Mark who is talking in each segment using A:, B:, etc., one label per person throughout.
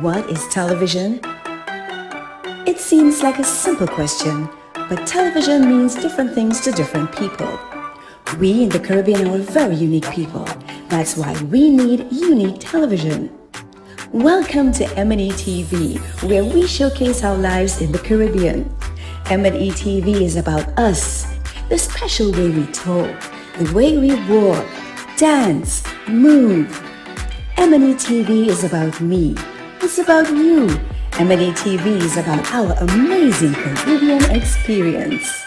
A: What is television? It seems like a simple question, but television means different things to different people. We in the Caribbean are very unique people. That's why we need unique television. Welcome to M&E TV, where we showcase our lives in the Caribbean. M&E TV is about us, the special way we talk, the way we walk, dance, move. M&E TV is about me. It's about you. M&E TV is about our amazing Caribbean experience.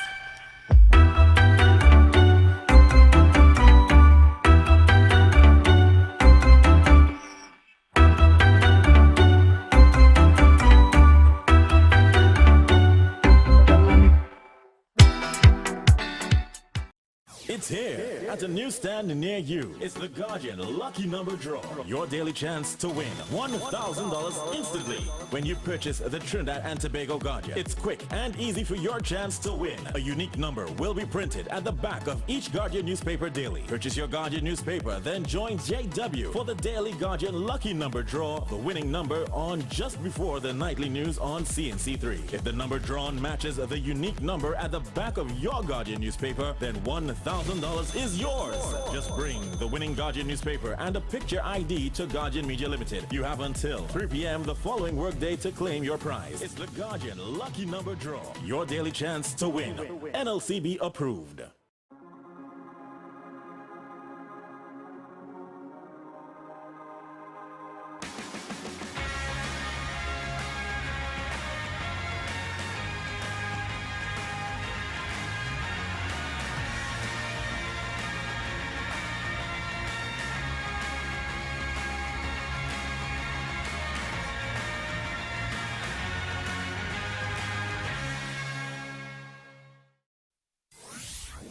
B: It's here at a newsstand near you. It's the Guardian Lucky Number Draw. Your daily chance to win $1,000 instantly when you purchase the Trinidad and Tobago Guardian. It's quick and easy for your chance to win. A unique number will be printed at the back of each Guardian newspaper daily. Purchase your Guardian newspaper, then join JW for the daily Guardian Lucky Number Draw, the winning number on just before the nightly news on CNC3. If the number drawn matches the unique number at the back of your Guardian newspaper, then $1,000 is yours. Just bring the winning Guardian newspaper and a picture ID to Guardian Media Limited. You have until 3 p.m. the following workday to claim your prize. It's the Guardian Lucky Number Draw. Your daily chance to win. NLCB approved.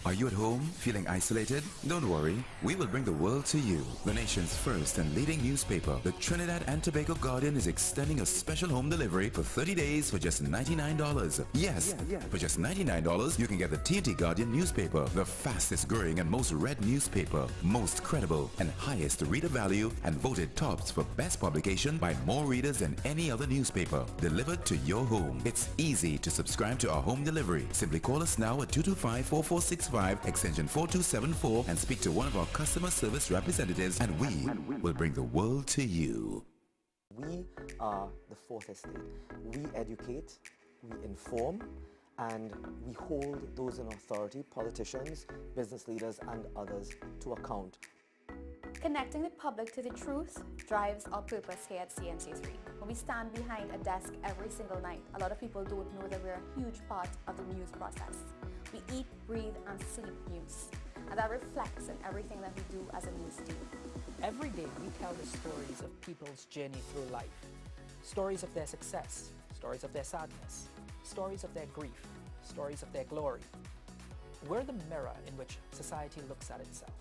C: Are you at home, feeling isolated? Don't worry, we will bring the world to you. The nation's first and leading newspaper, the Trinidad and Tobago Guardian, is extending a special home delivery for 30 days for just $99. Yes, for just $99, you can get the TNT Guardian newspaper, the fastest growing and most read newspaper, most credible and highest reader value, and voted tops for best publication by more readers than any other newspaper, delivered to your home. It's easy to subscribe to our home delivery. Simply call us now at 225-4465, extension 4274, and speak to one of our customer service representatives, and we will bring the world to you.
D: We are the fourth estate. We educate, we inform, and we hold those in authority, politicians, business leaders, and others, to account.
E: Connecting the public to the truth drives our purpose here at CNC3. When we stand behind a desk every single night, a lot of people don't know that we're a huge part of the news process. We eat, breathe, and sleep news, and that reflects in everything that we do as a news team.
F: Every day we tell the stories of people's journey through life. Stories of their success, stories of their sadness, stories of their grief, stories of their glory. We're the mirror in which society looks at itself.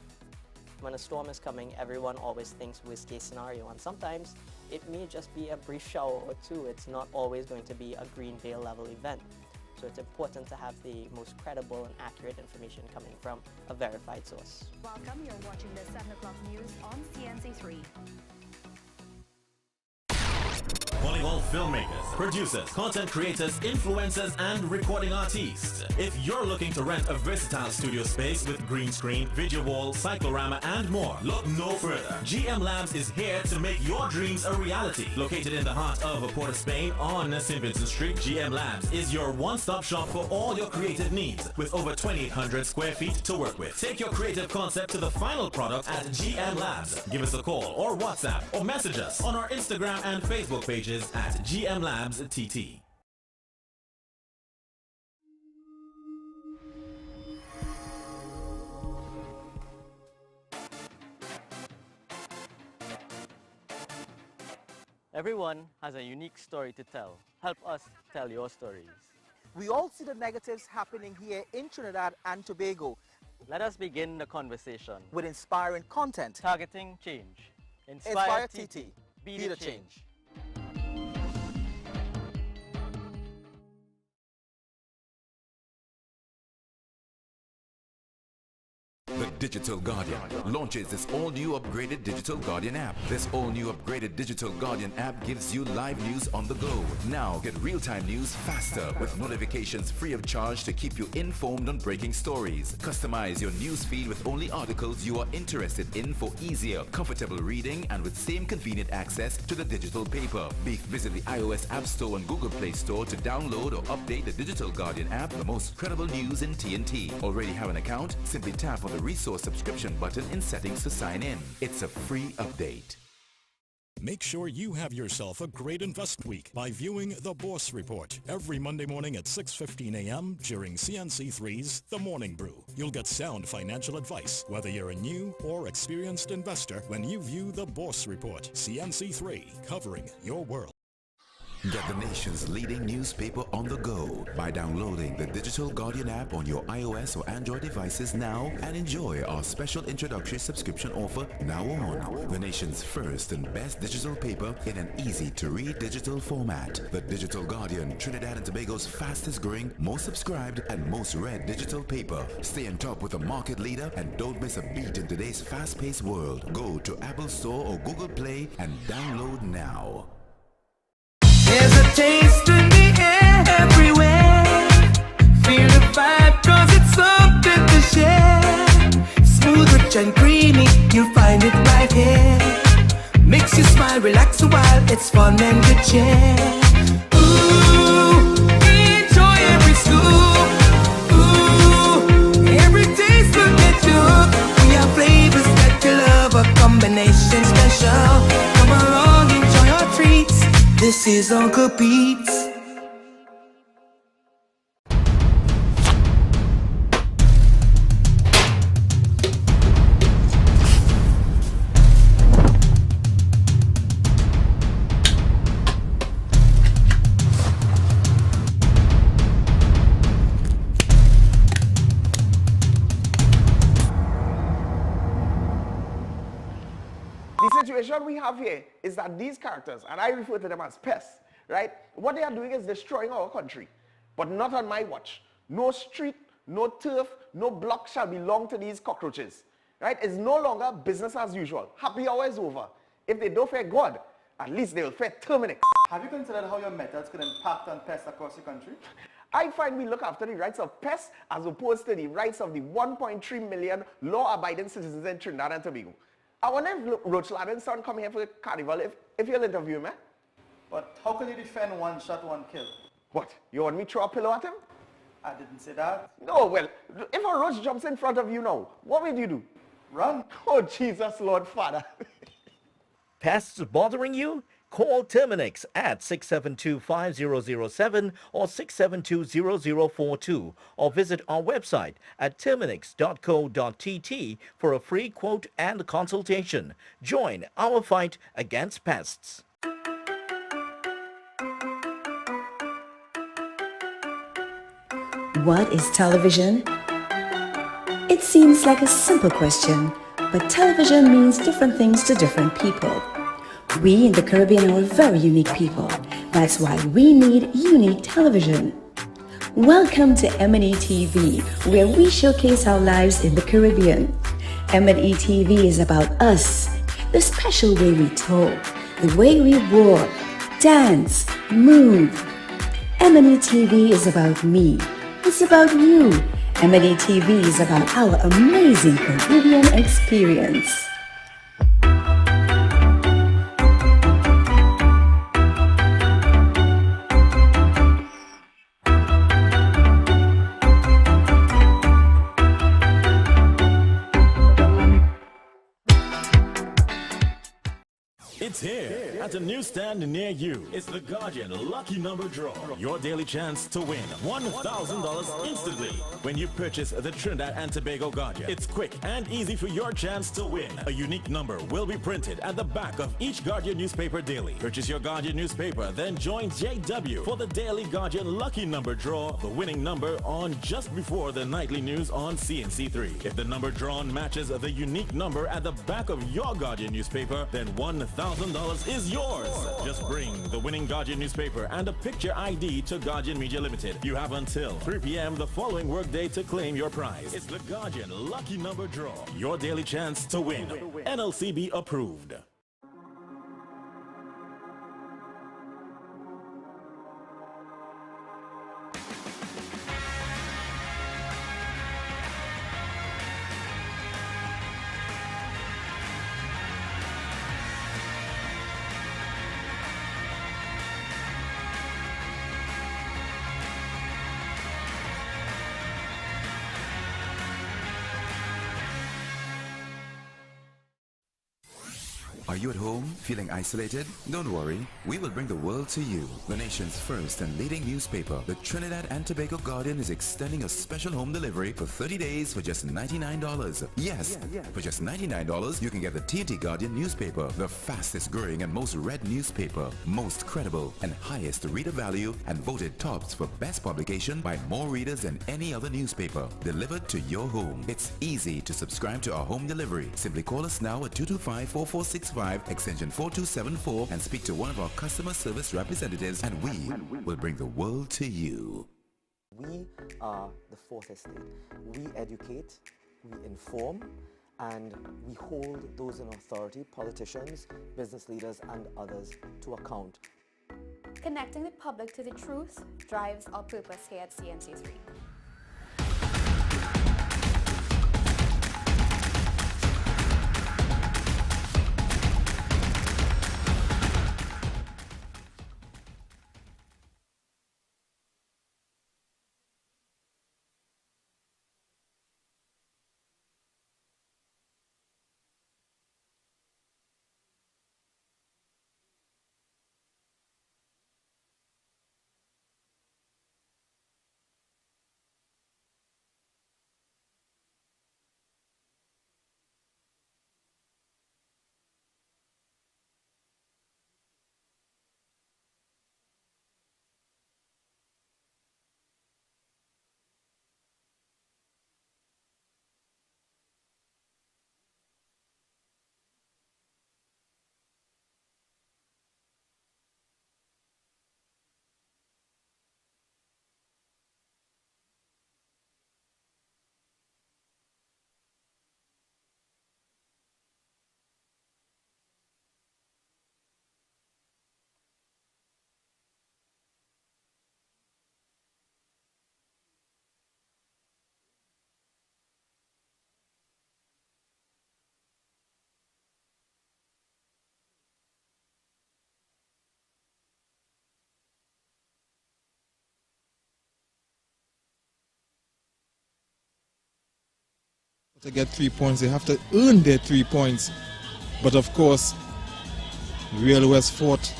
G: When a storm is coming, everyone always thinks worst case scenario, and sometimes it may just be a brief shower or two. It's not always going to be a green veil level event. So it's important to have the most credible and accurate information coming from a verified source.
H: Welcome, you're watching the 7 o'clock news on CNC3.
B: Calling all filmmakers, producers, content creators, influencers, and recording artists. If you're looking to rent a versatile studio space with green screen, video wall, cyclorama, and more, look no further. GM Labs is here to make your dreams a reality. Located in the heart of Port of Spain on St. Vincent Street, GM Labs is your one-stop shop for all your creative needs, with over 2,800 square feet to work with. Take your creative concept to the final product at GM Labs. Give us a call or WhatsApp or message us on our Instagram and Facebook pages at GM Labs TT.
G: Everyone has a unique story to tell. Help us tell your stories.
I: We all see the negatives happening here in Trinidad and Tobago.
G: Let us begin the conversation
I: with inspiring content.
G: Targeting change.
I: Inspire TT. Be the change.
C: The Digital Guardian launches this all-new upgraded Digital Guardian app. This all-new upgraded Digital Guardian app gives you live news on the go. Now get real-time news faster with notifications free of charge to keep you informed on breaking stories. Customize your news feed with only articles you are interested in for easier, comfortable reading and with same convenient access to the digital paper. Visit the iOS App Store and Google Play Store to download or update the Digital Guardian app, the most credible news in TNT. Already have an account? Simply tap on the resource subscription button in settings to sign in. It's a free update.
J: Make sure you have yourself a great invest week by viewing The Bourse Report every Monday morning at 6:15 a.m. during CNC3's The Morning Brew. You'll get sound financial advice, whether you're a new or experienced investor, when you view The Bourse Report. CNC3, covering your world.
C: Get the nation's leading newspaper on the go by downloading the Digital Guardian app on your iOS or Android devices now and enjoy our special introductory subscription offer now on. The nation's first and best digital paper in an easy-to-read digital format. The Digital Guardian, Trinidad and Tobago's fastest growing, most subscribed and most read digital paper. Stay on top with the market leader and don't miss a beat in today's fast-paced world. Go to Apple Store or Google Play and download now.
K: There's a taste in the air everywhere. Feel the vibe cause it's something to share. Smooth, rich and creamy, you'll find it right here. Makes you smile, relax a while, it's fun and good cheer. Ooh, enjoy every scoop. Ooh, every taste will get you hooked. We have flavors that you love, a combination special. Come along, enjoy your treats. This is Uncle Pete's.
I: The situation we have here is that these characters, and I refer to them as pests, right? What they are doing is destroying our country, but not on my watch. No street, no turf, no block shall belong to these cockroaches, right? It's no longer business as usual. Happy hour is over. If they don't fear God, at least they will fear Terminix.
L: Have you considered how your methods could impact on pests across the country?
I: I find we look after the rights of pests as opposed to the rights of the 1.3 million law-abiding citizens in Trinidad and Tobago. I wonder if Roach Laden's son come here for the carnival, if you'll interview him, eh?
L: But how can you defend one shot, one kill?
I: What, you want me to throw a pillow at him?
L: I didn't say that.
I: No, well, if a roach jumps in front of you now, what will you do?
L: Run.
I: Oh, Jesus, Lord Father.
M: Pests bothering you? Call Terminix at 672-5007 or 672-0042 or visit our website at terminix.co.tt for a free quote and consultation. Join our fight against pests.
A: What is television? It seems like a simple question, but television means different things to different people. We in the Caribbean are very unique people. That's why we need unique television. Welcome to M&E TV, where we showcase our lives in the Caribbean. M&E TV is about us, the special way we talk, the way we walk, dance, move. M&E TV is about me. It's about you. M&E TV is about our amazing Caribbean experience.
B: It's here at a newsstand near you. It's the Guardian Lucky Number Draw. Your daily chance to win $1,000 instantly when you purchase the Trinidad and Tobago Guardian. It's quick and easy for your chance to win. A unique number will be printed at the back of each Guardian newspaper daily. Purchase your Guardian newspaper, then join JW for the daily Guardian Lucky Number Draw, the winning number on just before the nightly news on CNC3. If the number drawn matches the unique number at the back of your Guardian newspaper, then $1,000 is yours. yours. Just bring the winning Guardian newspaper and a picture ID to Guardian Media Limited. You have until 3 p.m. the following workday to claim your prize. It's the Guardian Lucky Number Draw. Your daily chance to win. NLCB approved.
C: Are you at home feeling isolated? Don't worry, we will bring the world to you. The nation's first and leading newspaper, the Trinidad and Tobago Guardian, is extending a special home delivery for 30 days for just $99. Yes, for just $99, you can get the TNT Guardian newspaper, the fastest growing and most read newspaper, most credible and highest reader value, and voted tops for best publication by more readers than any other newspaper, delivered to your home. It's easy to subscribe to our home delivery. Simply call us now at 225-4465, extension 4274, and speak to one of our customer service representatives, and we will bring the world to you.
D: We are the fourth estate. We educate, we inform, and we hold those in authority, politicians, business leaders, and others, to account.
E: Connecting the public to the truth drives our purpose here at CNC3.
N: To get 3 points, they have to earn their 3 points. But of course, Real Westfort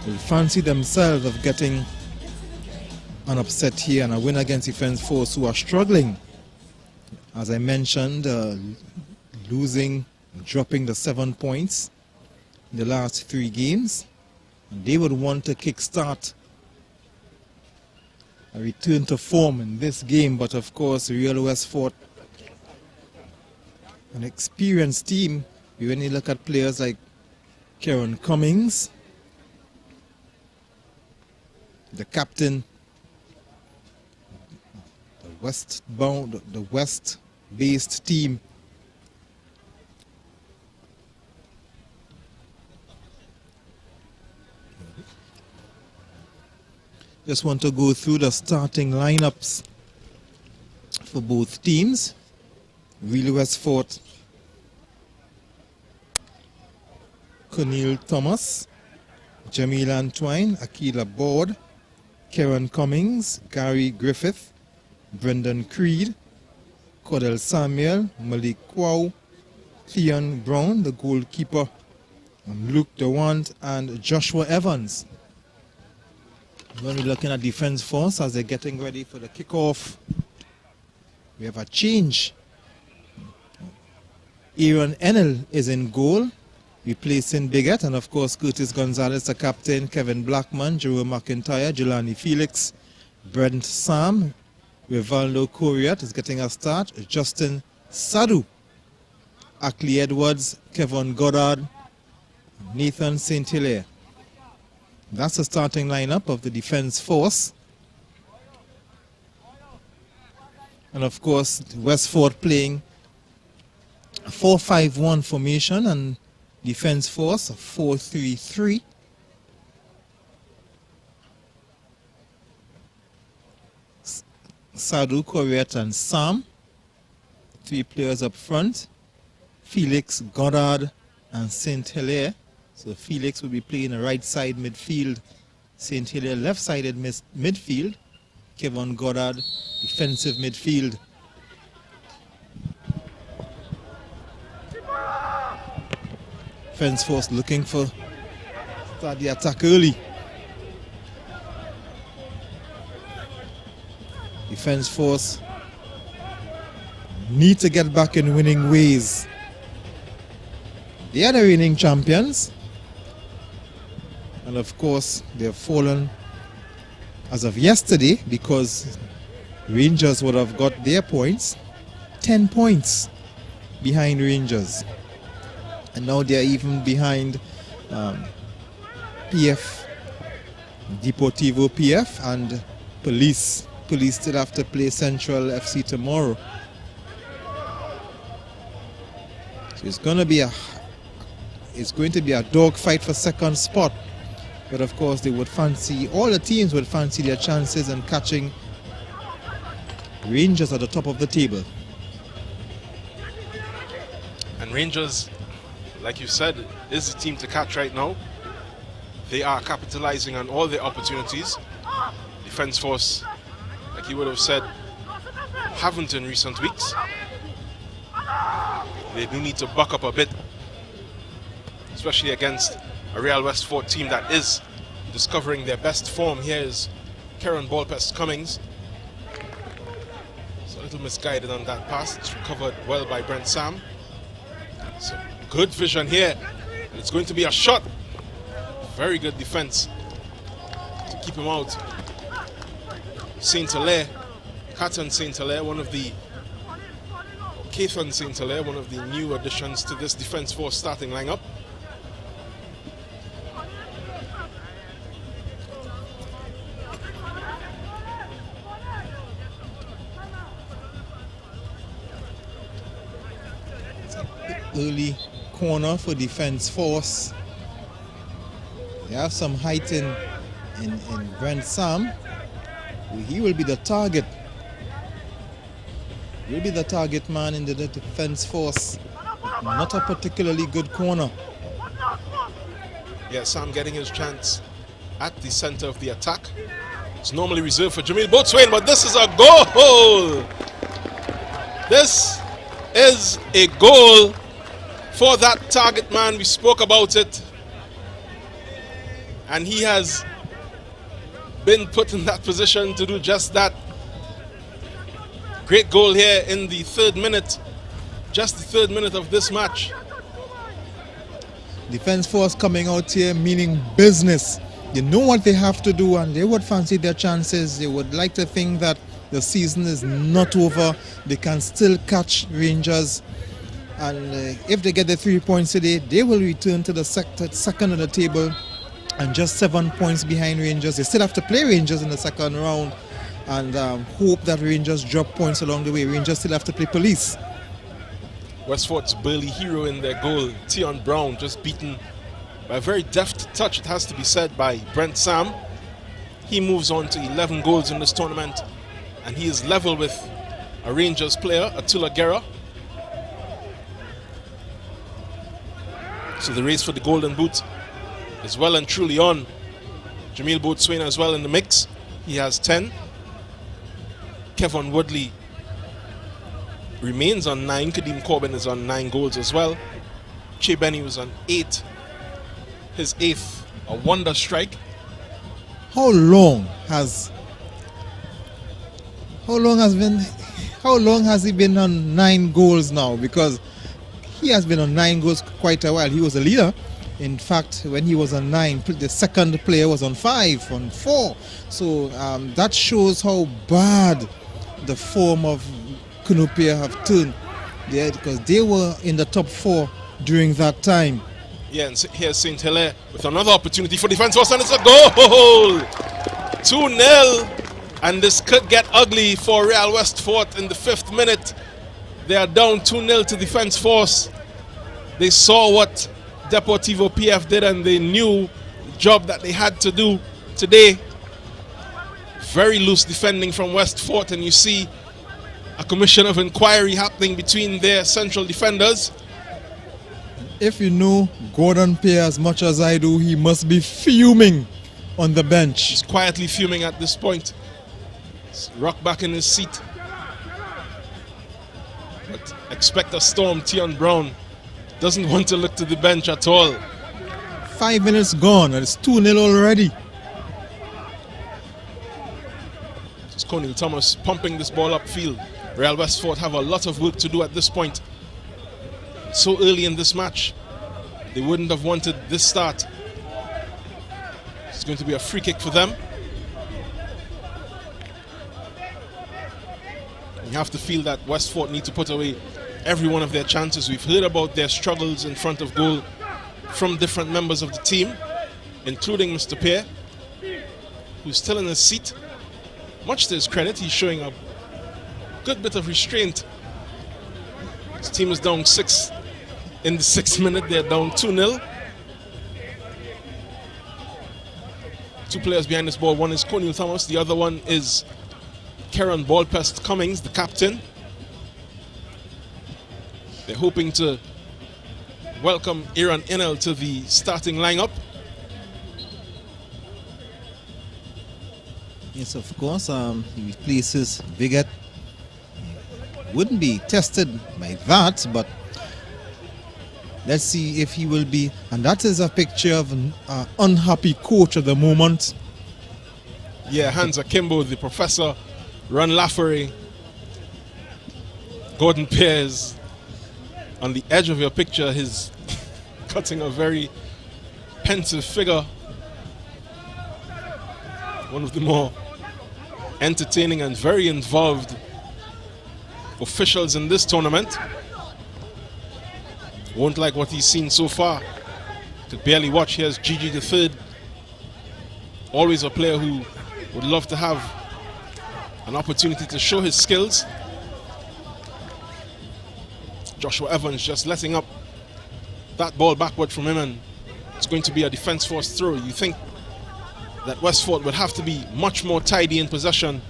N: will fancy themselves of getting an upset here and a win against Defence Force, who are struggling. As I mentioned, dropping the 7 points in the last 3 games. And they would want to kickstart a return to form in this game, but of course, Real Westfort, an experienced team. When you look at players like Karen Cummings, the captain, the West-based team. Just want to go through the starting lineups for both teams. Real Westfort, Cornel Thomas, Jamil Antoine, Akila Board, Karen Cummings, Gary Griffith, Brendan Creed, Cordell Samuel, Malik Kwau, Theon Brown, the goalkeeper, Luke DeWant, and Joshua Evans. When we're looking at Defence Force as they're getting ready for the kickoff, we have a change. Aaron Enel is in goal, replacing Biggett, and of course Curtis Gonzalez, the captain, Kevin Blackman, Jerome McIntyre, Jelani Felix, Brent Sam, Rivaldo Coriat is getting a start, Justin Sadu, Ackley Edwards, Kevin Goddard, Nathan St. Hilaire. That's the starting lineup of the defense force. And of course, Westford playing a 4-5-1 formation and defense force a 4-3-3. Sadu, Corriette and Sam, 3 players up front. Felix, Goddard and St. Hilaire. So Felix will be playing a right side midfield. St. Hilaire left-sided midfield. Kevin Goddard, defensive midfield. Defense force looking for start the attack early. Defense force need to get back in winning ways. They are the reigning champions. And of course, they've fallen as of yesterday because Rangers would have got their points, 10 points behind Rangers. And now they're even behind PF, Deportivo PF and Police. Police still have to play Central FC tomorrow. So it's going to be a dogfight for second spot. But of course they would fancy, all the teams would fancy their chances in catching Rangers at the top of the table.
O: And Rangers, like you said, is the team to catch right now. They are capitalizing on all their opportunities. Defense force, like you would have said, haven't in recent weeks. They do need to buck up a bit, especially against a Real Westford team that is discovering their best form. Here is Karen Ballpest Cummings. It's a little misguided on that pass. It's recovered well by Brent Sam. So good vision here. And it's going to be a shot. Very good defense to keep him out. St. Hilaire, Catton St. Hilaire, Cathan St. Hilaire, one of the new additions to this defense force starting lineup.
N: Early corner for defense force. They have some height in Brent Sam. He will be the target. He'll be the target man in the defense force. Not a particularly good corner.
O: Yeah, Sam getting his chance at the center of the attack. It's normally reserved for Jamil Boatswain, but this is a goal! This is a goal for that target man. We spoke about it, and he has been put in that position to do just that. Great goal here in the 3rd minute, just the 3rd minute of this match.
N: Defense force coming out here meaning business. They know what they have to do and they would fancy their chances. They would like to think that the season is not over. They can still catch Rangers. And if they get the 3 points today, they will return to the second of the table and just 7 points behind Rangers. They still have to play Rangers in the second round and hope that Rangers drop points along the way. Rangers still have to play Police.
O: Westford's burly hero in their goal, Tion Brown, just beaten by a very deft touch, it has to be said, by Brent Sam. He moves on to 11 goals in this tournament, and he is level with a Rangers player, Attila Guerra. So the race for the Golden Boot is well and truly on. Jamil Boatswain as well in the mix. He has 10. Kevin Woodley remains on 9. Kadeem Corbin is on 9 goals as well. Che Benny was on 8. His 8th, a wonder strike.
N: How long has he been on 9 goals now? Because he has been on 9 goals quite a while. He was a leader. In fact, when he was on 9, the second player was on 5, on 4. So that shows how bad the form of Kunupia have turned. Because they were in the top 4 during that time.
O: Yeah, and here's St. Hilaire with another opportunity for defense force, and it's a goal! 2-0, and this could get ugly for Real Westfort in the 5th minute. They are down 2-0 to defense force. They saw what Deportivo PF did, and they knew the job that they had to do today. Very loose defending from Westfort, and you see a commission of inquiry happening between their central defenders.
N: If you know Gordon Pay as much as I do, he must be fuming on the bench.
O: He's quietly fuming at this point. He's rocked back in his seat. But expect a storm. Tion Brown doesn't want to look to the bench at all.
N: 5 minutes gone and it's 2-0 already.
O: It's Conil Thomas pumping this ball upfield. Real Westfort have a lot of work to do at this point. So early in this match, they wouldn't have wanted this start. It's going to be a free kick for them. You have to feel that Westfort need to put away every one of their chances. We've heard about their struggles in front of goal from different members of the team, including Mr. Pear, who's still in his seat. Much to his credit, he's showing a good bit of restraint. His team is down 6 in the 6th minute. They're down 2-0. 2 players behind this ball. One is Conil Thomas. The other one is Karen Ballpest Cummings, the captain. They're hoping to welcome Aaron Inel to the starting lineup.
N: Yes, of course. He replaces Bigot. Wouldn't be tested by that, but let's see if he will be. And that is a picture of an unhappy coach at the moment.
O: Yeah, Hans Akimbo, the professor, Ron Laffery, Gordon Pears. On the edge of your picture, he's cutting a very pensive figure. One of the more entertaining and very involved officials in this tournament. Won't like what he's seen so far. Could barely watch. Here's Gigi the third. Always a player who would love to have an opportunity to show his skills. Joshua Evans just letting up that ball backward from him, and it's going to be a defense force throw. You think that Westfort would have to be much more tidy in possession.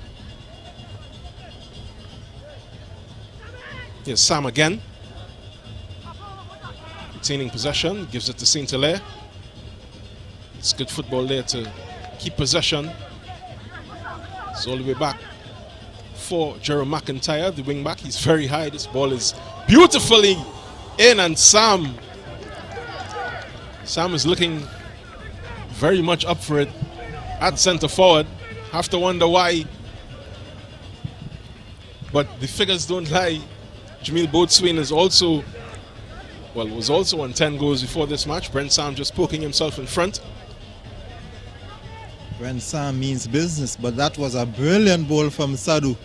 O: Here's Sam again. Retaining possession, gives it to St. Hilaire. It's good football there to keep possession. It's all the way back for Jerome McIntyre, the wing back. He's very high. This ball is beautifully in, and Sam is looking very much up for it at centre forward. Have to wonder why, but the figures don't lie. Jamil Boatswain is also, well, was also on 10 goals before this match. Brent Sam just poking himself in front.
N: Brent Sam means business, but that was a brilliant ball from Sadu.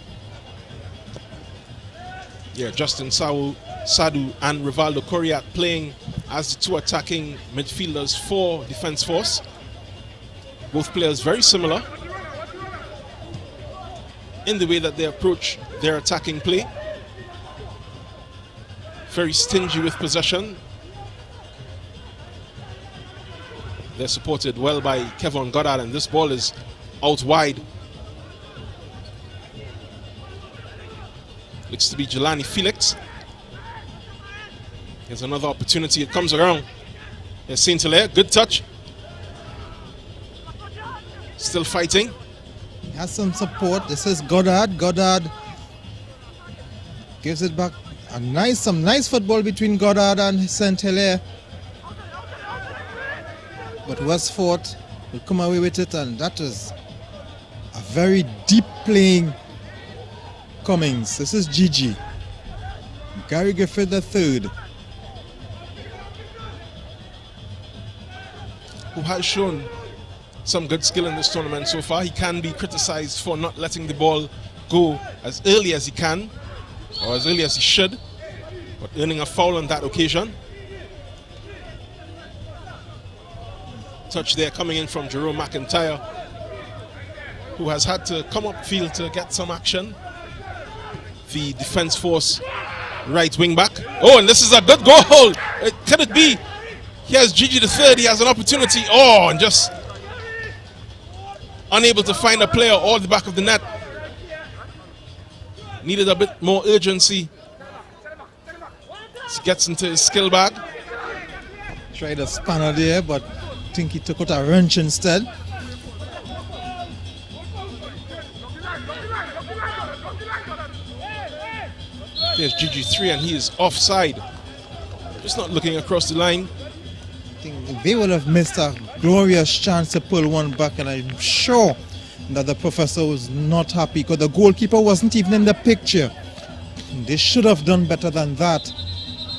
O: Yeah, Justin Sadu and Rivaldo Coriat playing as the 2 attacking midfielders for Defence Force. Both players very similar in the way that they approach their attacking play. Very stingy with possession. They're supported well by Kevin Goddard, and this ball is out wide. Looks to be Jelani Felix. Here's another opportunity. It comes around. Here's St. Hilaire. Good touch. Still fighting.
N: Has some support. This is Goddard. Goddard gives it back. Some nice football between Goddard and St. Hilaire. But Westfort will come away with it, and that is a very deep playing Cummings. This is Gigi. Gary Griffith the third,
O: who has shown some good skill in this tournament so far. He can be criticized for not letting the ball go as early as he can, or as early as he should, but earning a foul on that occasion. touch there coming in from Jerome McIntyre, who has had to come upfield to get some action. The Defence Force right wing back. Oh, and this is a good goal. Could it be? Here's Gigi the third. He has an opportunity. Oh, and just unable to find a player all the back of the net. Needed a bit more urgency. He gets into his skill bag.
N: Tried a spanner there, but I think he took out a wrench instead.
O: There's GG3 and he is offside. Just not looking across the line.
N: I think they would have missed a glorious chance to pull one back, and I'm sure that the professor was not happy because the goalkeeper wasn't even in the picture. They should have done better than that.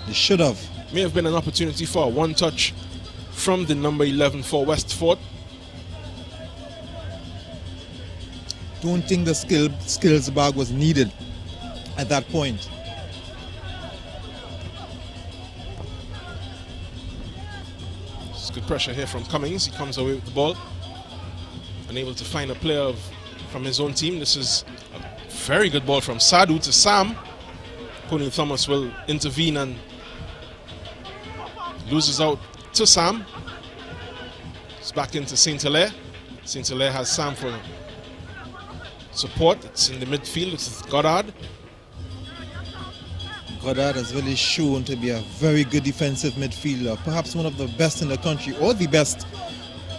N: They should have.
O: May have been an opportunity for a one touch from the number 11 for Westford.
N: Don't think the skills bag was needed at that point.
O: It's good pressure here from Cummings. He comes away with the ball. Unable to find a player from his own team. This is a very good ball from Sadu to Sam. Coney Thomas will intervene and loses out to Sam. It's back into St. Hilaire. St. Hilaire has Sam for support. It's in the midfield. It's Goddard.
N: Goddard has really shown to be a very good defensive midfielder, perhaps one of the best in the country, or the best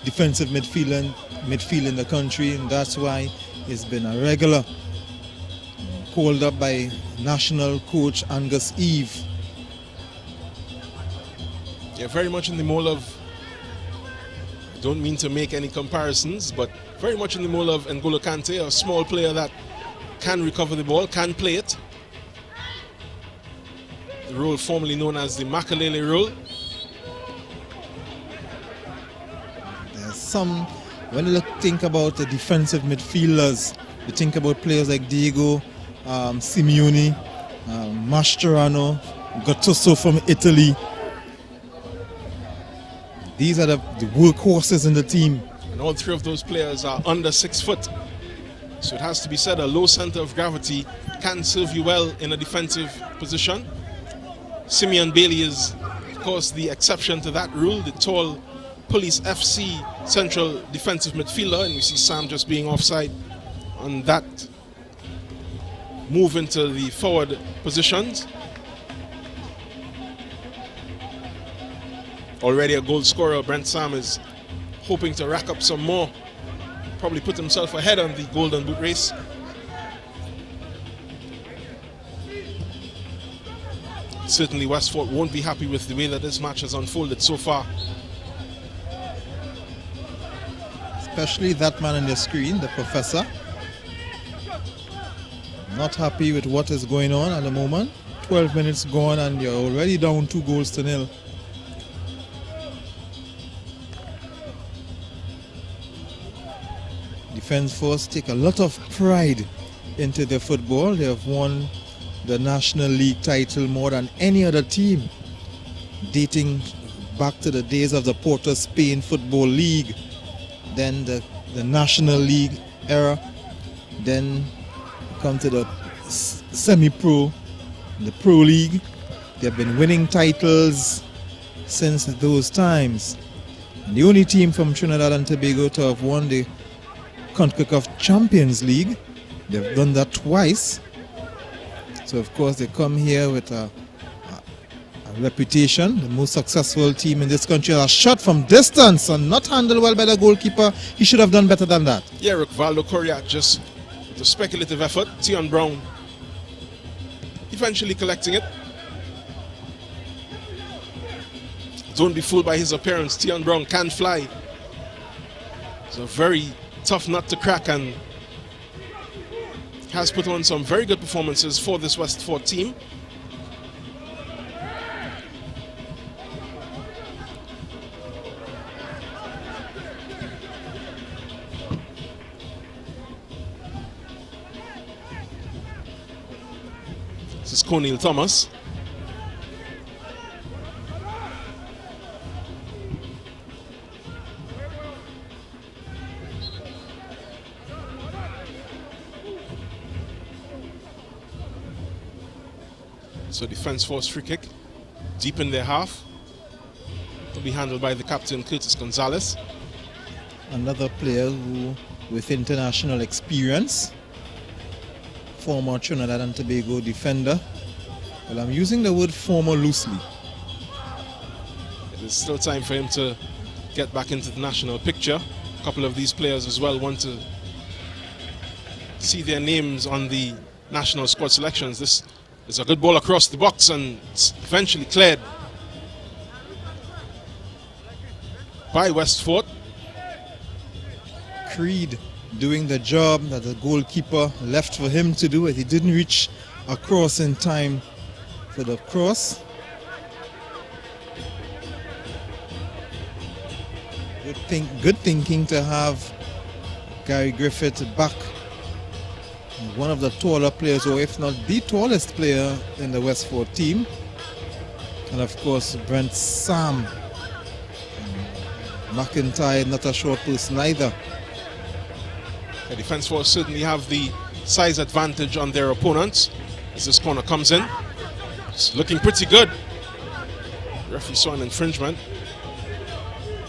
N: defensive midfield in the country, and that's why he's been a regular, called up by national coach Angus Eve.
O: Yeah, very much in the mold of, I don't mean to make any comparisons, but very much in the mold of N'Golo Kante, a small player that can recover the ball, can play it. The role formerly known as the Makalele role.
N: There's some, when you think about the defensive midfielders, you think about players like Diego, Simeone, Mascherano, Gattuso from Italy. These are the workhorses in the team.
O: And all three of those players are under 6 foot. So it has to be said, a low center of gravity can serve you well in a defensive position. Simeon Bailey is, of course, the exception to that rule, the tall Police FC central defensive midfielder, and we see Sam just being offside on that move into the forward positions. Already a goal scorer, Brent Sam is hoping to rack up some more, probably put himself ahead on the Golden Boot race. Certainly Westford won't be happy with the way that this match has unfolded so far.
N: Especially that man on the screen, the professor. Not happy with what is going on at the moment. 12 minutes gone and you're already down 2-0. Defence Force take a lot of pride into their football. They have won the National League title more than any other team, dating back to the days of the Port of Spain Football League, then the National League era, then come to the semi-pro, the Pro League. They've been winning titles since those times. And the only team from Trinidad and Tobago to have won the CONCACAF Champions League. They've done that twice. So of course they come here with a reputation, the most successful team in this country. A shot from distance and not handled well by the goalkeeper. He should have done better than that.
O: Yeah, Rivaldo Coriac just with a speculative effort. Tion Brown eventually collecting it. Don't be fooled by his appearance. Tion Brown can fly. It's a very tough nut to crack and has put on some very good performances for this Westford team. This is Coney Thomas. So Defence Force free kick, deep in their half. Will be handled by the captain, Curtis Gonzalez.
N: Another player who, with international experience, former Trinidad and Tobago defender. Well, I'm using the word former loosely.
O: It is still time for him to get back into the national picture. A couple of these players as well want to see their names on the national squad selections. This is a good ball across the box and it's eventually cleared by Westford.
N: Creed doing the job that the goalkeeper left for him to do, as he didn't reach across in time for the cross. Good thinking to have Gary Griffith back, one of the taller players, or if not the tallest player in the Westford team. And of course Brent Sam. McIntyre, not a short person either.
O: The Defence Force certainly have the size advantage on their opponents as this corner comes in. It's looking pretty good. The referee saw an infringement.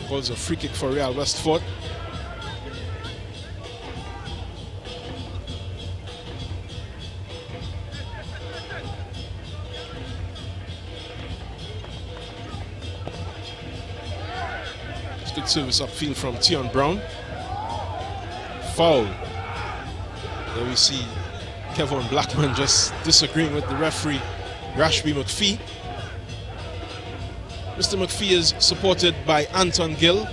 O: Calls a free kick for Real Westford. It's good service upfield from Tion Brown. Foul. There we see Kevin Blackman just disagreeing with the referee, Rashby McPhee. Mr. McPhee is supported by Anton Gill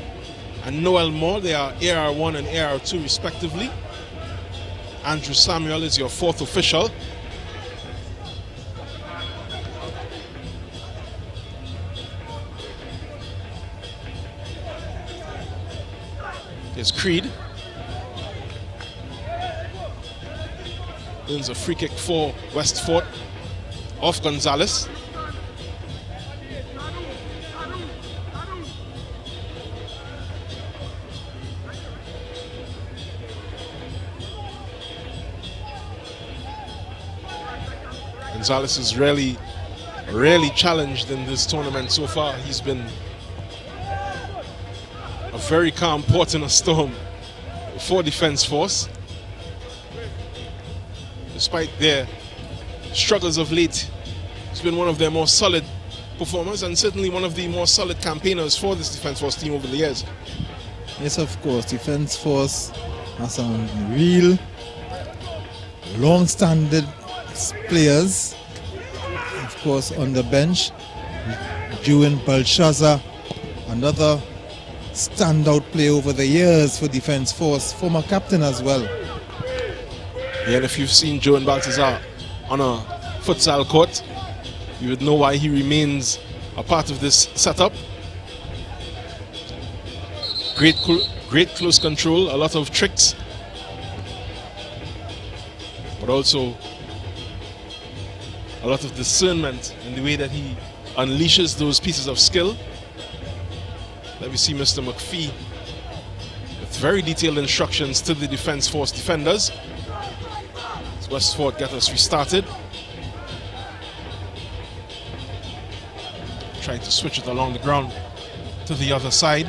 O: and Noel Moore. They are AR1 and AR2 respectively. Andrew Samuel is your fourth official. There's Creed. Wins a free kick for Westford off Gonzalez. Gonzalez is really challenged in this tournament so far. He's been a very calm port in a storm for Defence Force. Despite their struggles of late, it's been one of their more solid performers and certainly one of the more solid campaigners for this Defence Force team over the years.
N: Yes, of course, Defence Force has some real long-standing players. Of course, on the bench, Juan Belshazzar, another standout player over the years for Defence Force, former captain as well.
O: Yeah, and if you've seen Joan Baltazar on a futsal court, you would know why he remains a part of this setup. Great close control, a lot of tricks, but also a lot of discernment in the way that he unleashes those pieces of skill. Let me see Mr. McPhee with very detailed instructions to the Defence Force defenders. Westford get us restarted. Trying to switch it along the ground to the other side.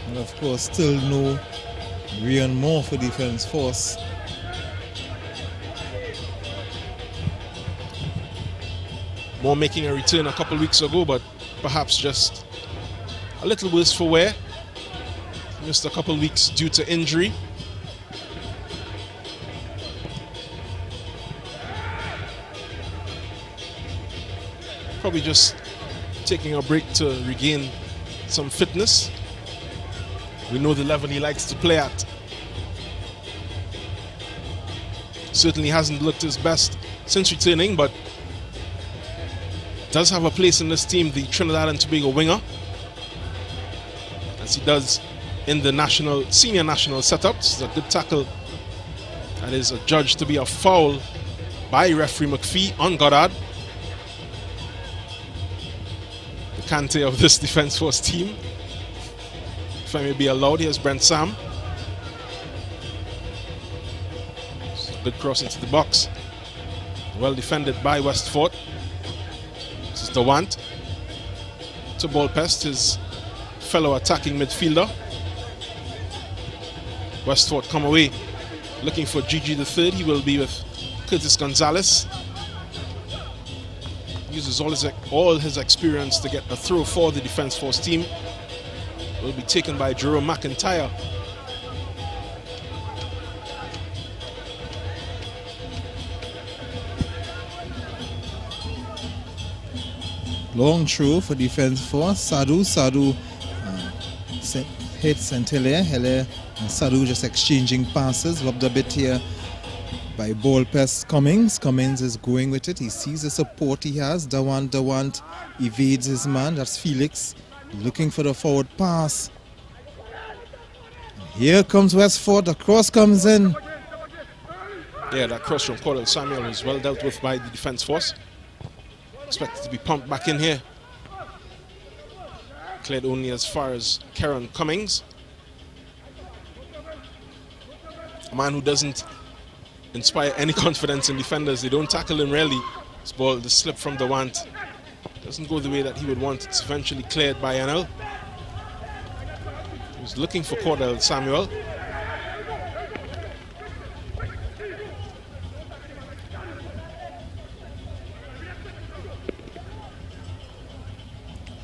N: And of course, still no Rian Moore for Defence Force.
O: Moore making a return a couple weeks ago, but perhaps just a little worse for wear. Missed a couple weeks due to injury. Probably just taking a break to regain some fitness. We know the level he likes to play at. Certainly hasn't looked his best since returning, but does have a place in this team, the Trinidad and Tobago winger, as he does in the senior national setups. It's a good tackle. That is adjudged to be a foul by referee McPhee on Goddard. The Kante of this Defence Force team, if I may be allowed. Here's Brent Sam. Good cross into the box. Well defended by Westford. This is Dawant. To ball past his fellow attacking midfielder. Westford come away looking for Gigi the third. He will be with Curtis Gonzalez. Uses all his experience to get a throw for the Defence Force team. Will be taken by Jerome McIntyre.
N: Long throw for Defence Force. Sadu hits and Hele and Sadu just exchanging passes. Rubbed a bit here by ball pass Cummings. Cummings is going with it. He sees the support he has. Dawant evades his man. That's Felix looking for the forward pass. Here comes Westford. The cross comes in.
O: Yeah, that cross from Cordell Samuel was well dealt with by the Defence Force. Expected to be pumped back in here. Cleared only as far as Karen Cummings. A man who doesn't inspire any confidence in defenders. They don't tackle him really. This ball, the slip from Dawant, doesn't go the way that he would want. It's eventually cleared by NL. He was looking for Cordell Samuel.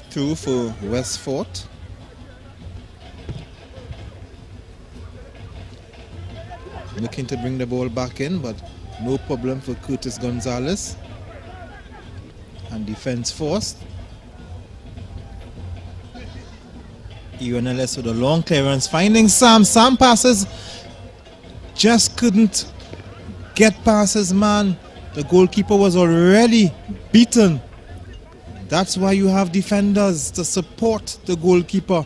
N: Two for Westford. Looking to bring the ball back in, but no problem for Curtis Gonzalez. And Defence Force. UNLS with a long clearance, finding Sam. Sam passes, just couldn't get past his man. The goalkeeper was already beaten. That's why you have defenders to support the goalkeeper.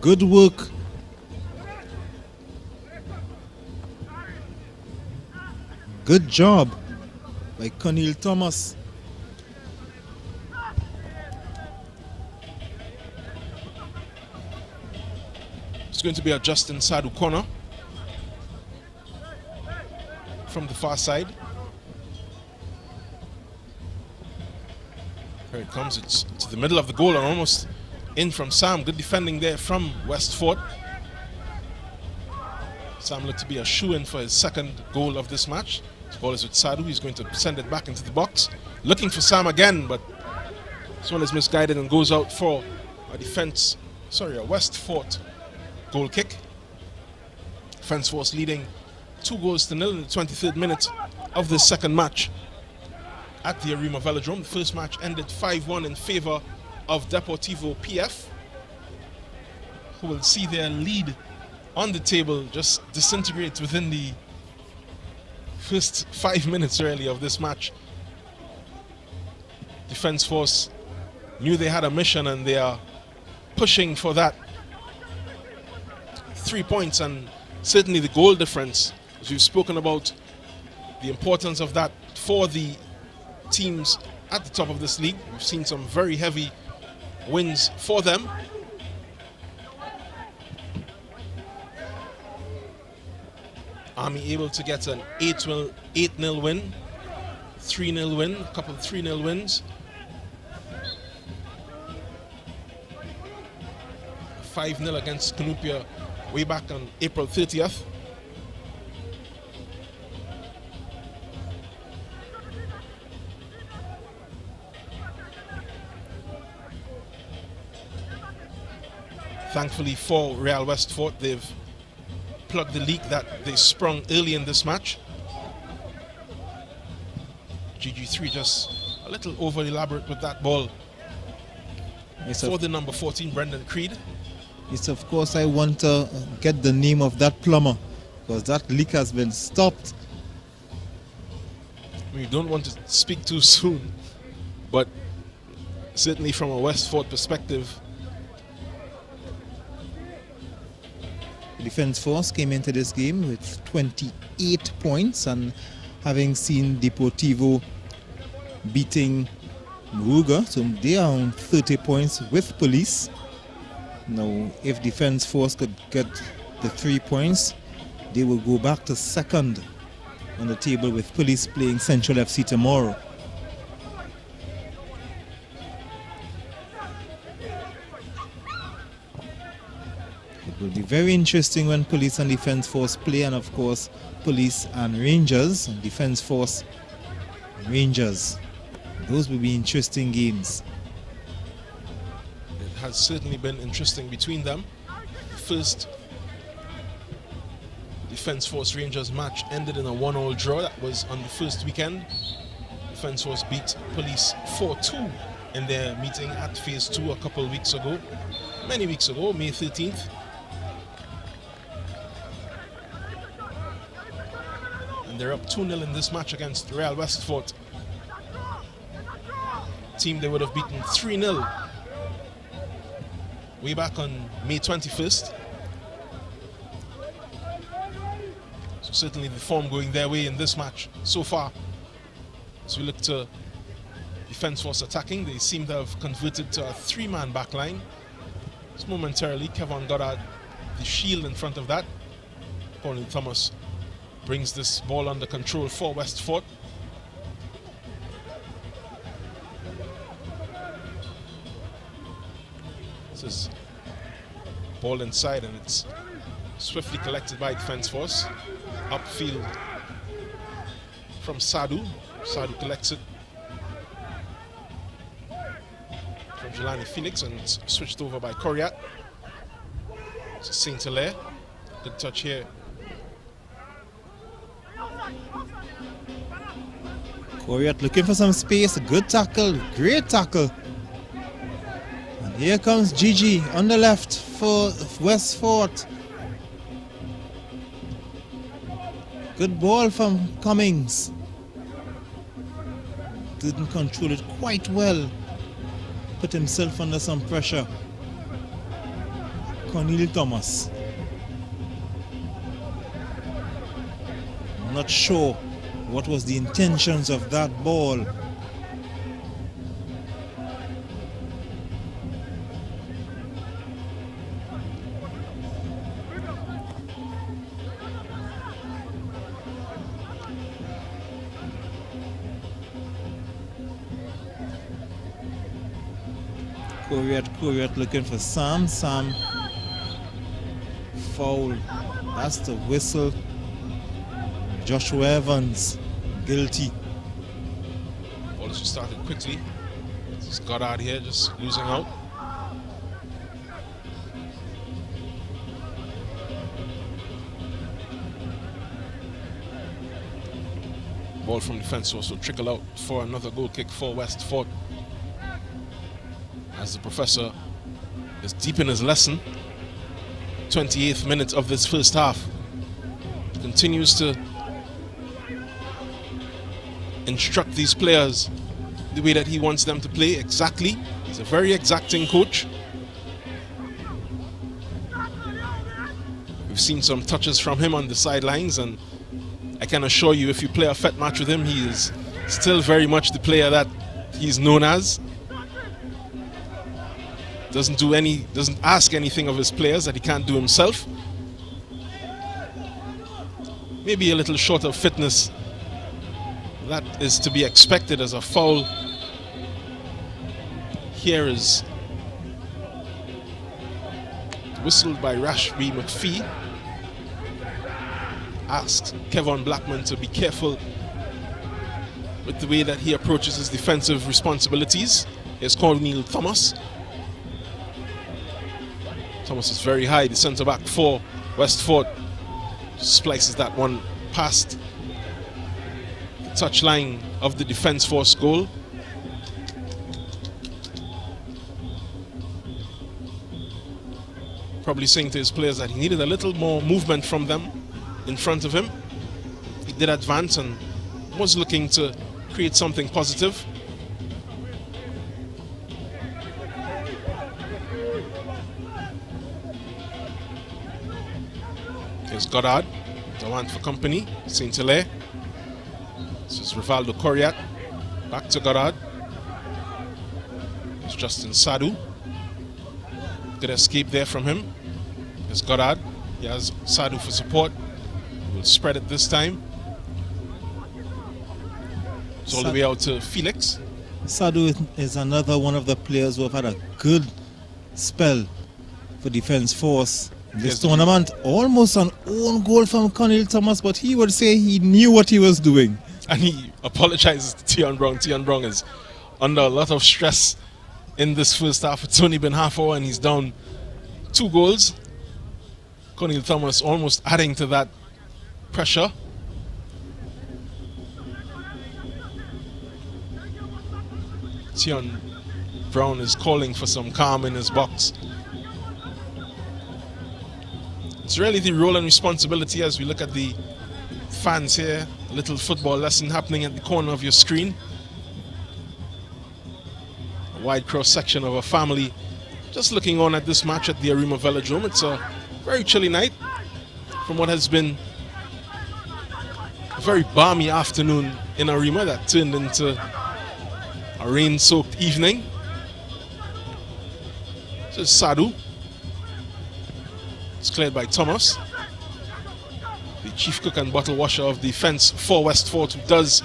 N: Good work. Good job by Cornel Thomas.
O: It's going to be a Justin Sadu corner from the far side. Here it comes. It's to the middle of the goal and almost in from Sam. Good defending there from Westford. Sam looked to be a shoe-in for his second goal of this match. This ball is with Sadu. He's going to send it back into the box. Looking for Sam again, but this one is misguided and goes out for a Westford goal kick. Defence Force leading 2-0 in the 23rd minute of the second match at the Arima Velodrome. The first match ended 5-1 in favor of Deportivo PF, who will see their lead on the table just disintegrate within the first 5 minutes really of this match. Defence Force knew they had a mission and they are pushing for that 3 points, and certainly the goal difference, as we've spoken about the importance of that for the teams at the top of this league. We've seen some very heavy wins for them. Army able to get an 8-0 win, 3-0 win, a couple of 3-0 wins. 5-0 against Canupia way back on April 30th. Thankfully for Real Westford, they've plugged the leak that they sprung early in this match. GG3 just a little over elaborate with that ball for the number 14, Brendan Creed.
N: Yes, of course, I want to get the name of that plumber because that leak has been stopped.
O: We don't want to speak too soon, but certainly from a Westford perspective,
N: Defence Force came into this game with 28 points, and having seen Deportivo beating Muruga, so they are on 30 points with Police. Now, if Defence Force could get the 3 points, they will go back to second on the table with Police playing Central FC tomorrow. It will be very interesting when Police and Defence Force play, and of course Police and Rangers, and Defence Force and Rangers. Those will be interesting games.
O: It has certainly been interesting between them. The first Defence Force Rangers match ended in a 1-1 draw. That was on the first weekend. Defence Force beat Police 4-2 in their meeting at Phase 2 a couple of weeks ago. Many weeks ago, May 13th. And they're up 2-0 in this match against Real Westfort. Team they would have beaten 3-0 way back on May 21st. So certainly the form going their way in this match so far. As we look to Defence Force attacking, they seem to have converted to a 3-man backline. Just momentarily, Kevin Goddard, the shield in front of that. Colin Thomas brings this ball under control for Westfort. This is ball inside, and it's swiftly collected by Defence Force. Upfield from Sadu. Sadu collects it from Jelani Phoenix, and it's switched over by Coriat. So Saint Hilaire. Good touch here.
N: Coriat looking for some space. A good tackle. Great tackle. And here comes Gigi on the left for Westfort. Good ball from Cummings. Didn't control it quite well. Put himself under some pressure. Cornel Thomas. I'm not sure what was the intentions of that ball. Coriat looking for Sam. Sam foul. That's the whistle. Joshua Evans guilty.
O: Ball just started quickly. Just got out here, just losing out. Ball from Defence Force will trickle out for another goal kick for Westfort. As the professor is deep in his lesson. 28th minute of this first half. Continues to instruct these players the way that he wants them to play exactly. He's a very exacting coach. We've seen some touches from him on the sidelines, and I can assure you, if you play a FET match with him, he is still very much the player that he's known as. Doesn't ask anything of his players that he can't do himself. Maybe a little short of fitness. That is to be expected as a foul. Here is whistled by Rashby McPhee. Asks Kevin Blackman to be careful with the way that he approaches his defensive responsibilities. Here's Cornel Thomas. Thomas is very high, the centre back for Westfort. Splices that one past the touchline of the Defence Force goal. Probably saying to his players that he needed a little more movement from them in front of him. He did advance and was looking to create something positive. Here's Goddard, the one for company, Saint Hilaire. This is Rivaldo Coriat, back to Goddard. It's Justin Sadu. Good escape there from him. Here's Goddard, he has Sadu for support. We'll spread it this time. It's all the way out to Felix.
N: Sadu is another one of the players who have had a good spell for Defence Force in this tournament. Almost an own goal from Cornel Thomas, but he would say he knew what he was doing.
O: And he apologizes to Tion Brown. Tion Brown is under a lot of stress in this first half. It's only been half hour and he's down 2 goals. Cornel Thomas almost adding to that pressure. Tion Brown is calling for some calm in his box. It's really the role and responsibility as we look at the fans here. A little football lesson happening at the corner of your screen. A wide cross section of a family just looking on at this match at the Arima Velodrome. It's a very chilly night from what has been a very balmy afternoon in Arima that turned into a rain-soaked evening. This is Sadu. It's cleared by Thomas, the chief cook and bottle washer of defence for West Fort, who does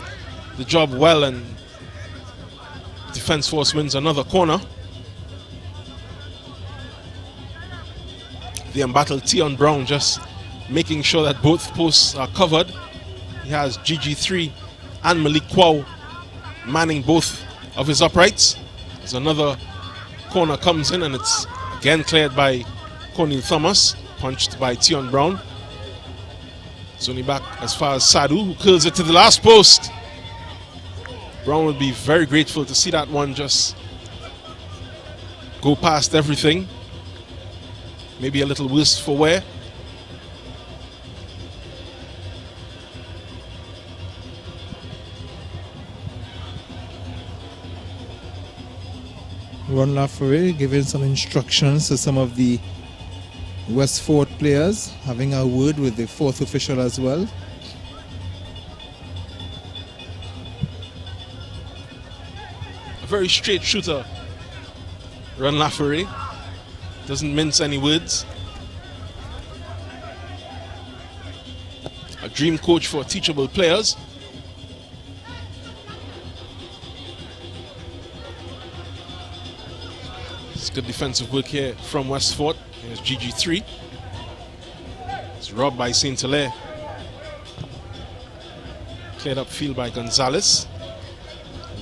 O: the job well, and Defence Force wins another corner. The embattled Tion Brown just making sure that both posts are covered. He has GG3 and Malik Kwao manning both of his uprights. As another corner comes in and it's again cleared by Cornel Thomas, punched by Tion Brown. It's only back as far as Sadu, who curls it to the last post. Brown would be very grateful to see that one just go past everything. Maybe a little worse for wear.
N: Ron Laffery giving some instructions to some of the West Fort players, having a word with the 4th official as well.
O: A very straight shooter, Ron Laffery. Doesn't mince any words. A dream coach for teachable players. It's good defensive work here from West Fort. Here's GG3. It's robbed by Saint Hilaire. Cleared up field by Gonzalez.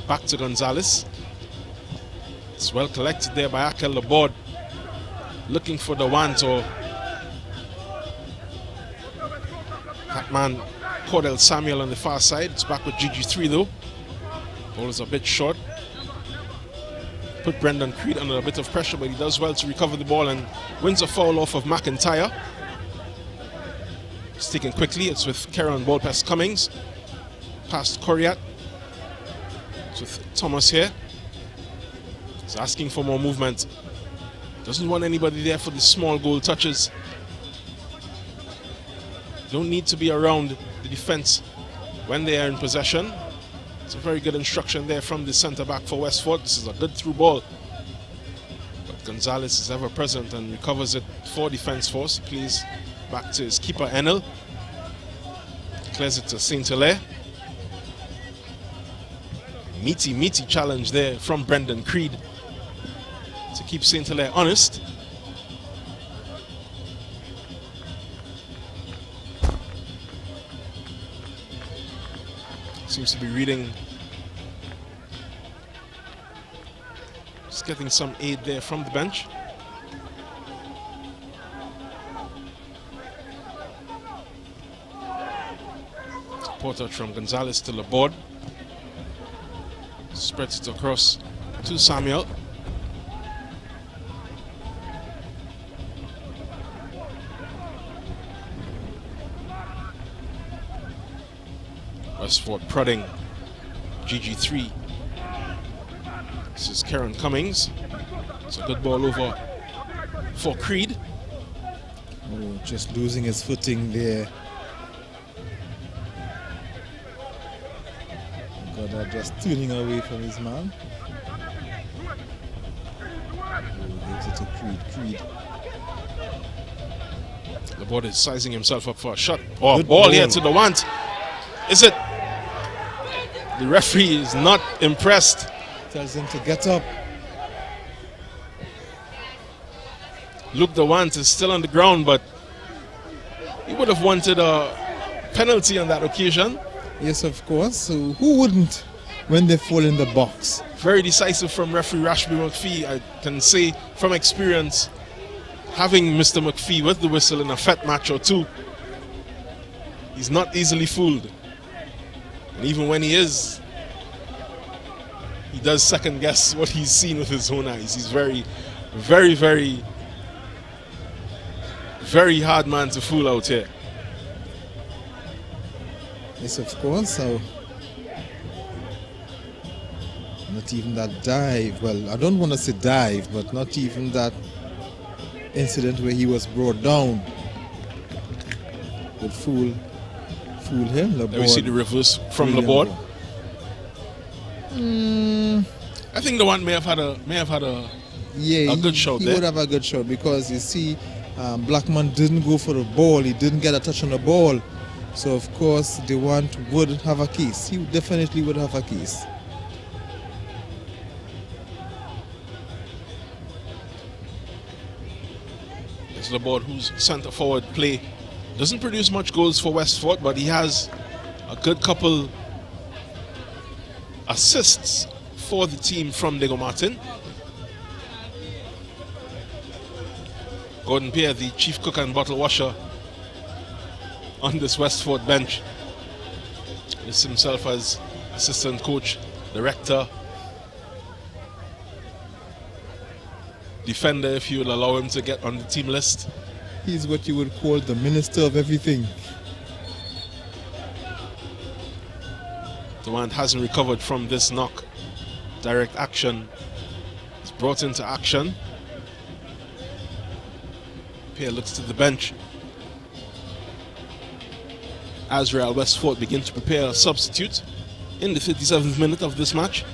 O: Back to Gonzalez. It's well collected there by Akel Laborde. Looking for the want, or that man Cordell Samuel on the far side. It's back with GG3 though. Ball is a bit short. Put Brendan Creed under a bit of pressure, but he does well to recover the ball and wins a foul off of McIntyre. It's taken quickly. It's with Karen Ballpest Cummings. Past Coriat. It's with Thomas here. He's asking for more movement. Doesn't want anybody there for the small goal touches. Don't need to be around the defense when they are in possession. It's a very good instruction there from the centre back for West Fort. This is a good through ball. But Gonzalez is ever present and recovers it for Defence Force. He plays back to his keeper Enel. Clears it to Saint Hilaire. Meaty challenge there from Brendan Creed to keep Saint Hilaire honest. Seems to be reading. Just getting some aid there from the bench. Support out from Gonzalez to Laborde. Spreads it across to Samuel. West Fort prodding GG3. This is Karen Cummings. It's a good ball over for Creed.
N: Oh, just losing his footing there. Goddard just turning away from his man. Oh, gives it to Creed.
O: The board is sizing himself up for a shot. Oh, ball here to the want. Is it? The referee is not impressed.
N: Tells him to get up.
O: Luke Dewant is still on the ground, but he would have wanted a penalty on that occasion.
N: Yes, of course. So who wouldn't when they fall in the box?
O: Very decisive from referee Rashby McPhee. I can say from experience, having Mr. McPhee with the whistle in a FET match or two, he's not easily fooled. And even when he is, he does second guess what he's seen with his own eyes. He's very, very, very, very hard man to fool out here.
N: Yes, of course. So not even that dive. Well, I don't want to say dive, but not even that incident where he was brought down would fool him.
O: There we see the reverse from Laborde. I think the one may have had a good shot there.
N: He would have a good shot because you see, Blackman didn't go for the ball. He didn't get a touch on the ball. So of course, the one would have a case. He definitely would have a case.
O: It's Laborde whose centre forward play doesn't produce much goals for Westford, but he has a good couple assists for the team from Diego Martin. Gordon Pierre, the chief cook and bottle washer on this Westford bench, lists himself as assistant coach, director, defender, if you would allow him to get on the team list.
N: He's what you would call the minister of everything.
O: Dewant hasn't recovered from this knock. Direct action is brought into action. Pierre looks to the bench as Real Westford begin to prepare a substitute in the 57th minute of this match.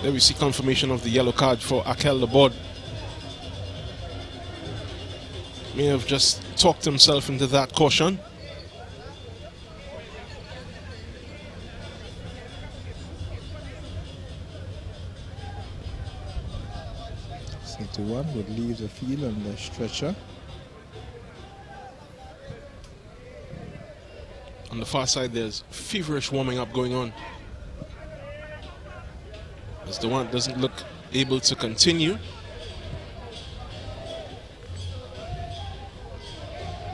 O: There we see confirmation of the yellow card for Akel Laborde. May have just talked himself into that caution.
N: One would leave the field on the stretcher.
O: On the far side, there's feverish warming up going on, as Dewant doesn't look able to continue.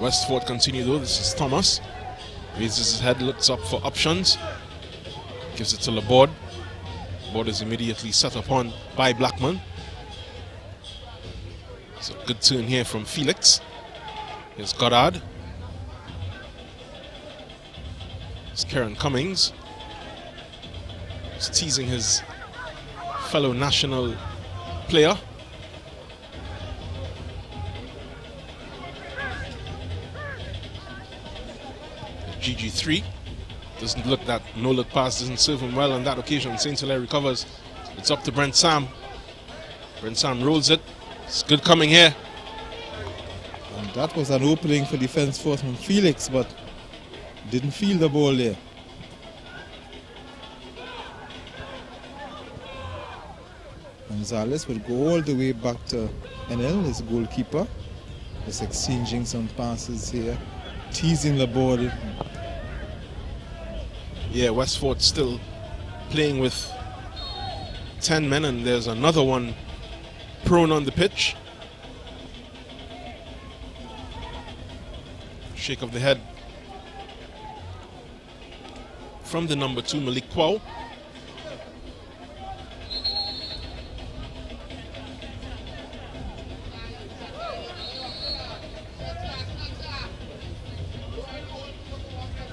O: Westford continue though. This is Thomas. Raises his head, looks up for options. Gives it to Laborde. Laborde is immediately set upon by Blackman. It's a good turn here from Felix. Here's Goddard. It's Kieran Cummings. He's teasing his fellow national player. GG3. Doesn't look that no-look pass doesn't serve him well on that occasion. St. Hilaire recovers. It's up to Brent Sam. Brent Sam rolls it. It's good coming here.
N: And that was an opening for defense force from Felix, but didn't feel the ball there. Gonzalez would go all the way back to NL, his goalkeeper. Just exchanging some passes here, teasing the ball.
O: Yeah, Westford still playing with 10 men, and there's another one prone on the pitch. Shake of the head from the number 2, Malik Kwao.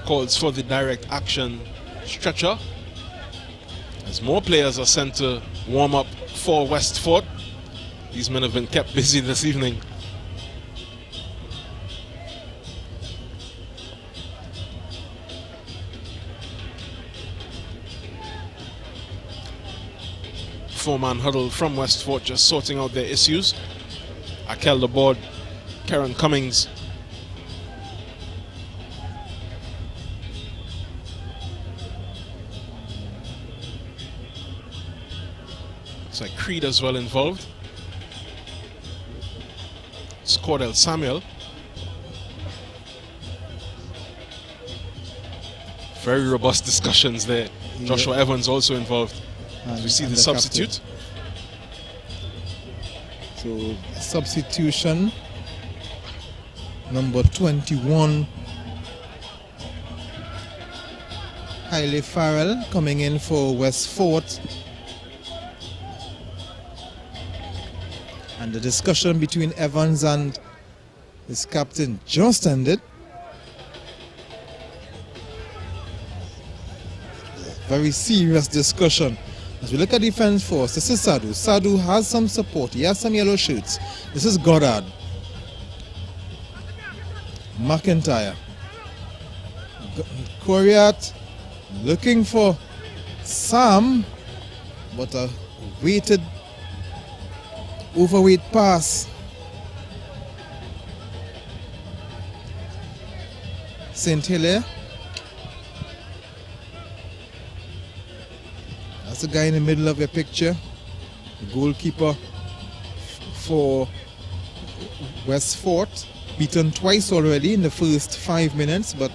O: Calls for the direct action stretcher as more players are sent to warm up for Westford. These men have been kept busy this evening. four-man huddle from Westford, just sorting out their issues. Akel the board, Karen Cummings. Looks like Creed as well involved. It's Cordell Samuel. Very robust discussions there. Joshua Evans also involved. As we see the substitute.
N: So substitution number 21, Haile Farrell coming in for Westford. And the discussion between Evans and his captain just ended. Very serious discussion. As we look at defense force, this is Sadu. Sadu has some support. He has some yellow shirts. This is Goddard. McIntyre. Koriat looking for Sam, but a overweight pass. St. Hilaire. That's the guy in the middle of your picture, the goalkeeper for Westford, beaten twice already in the first 5 minutes, but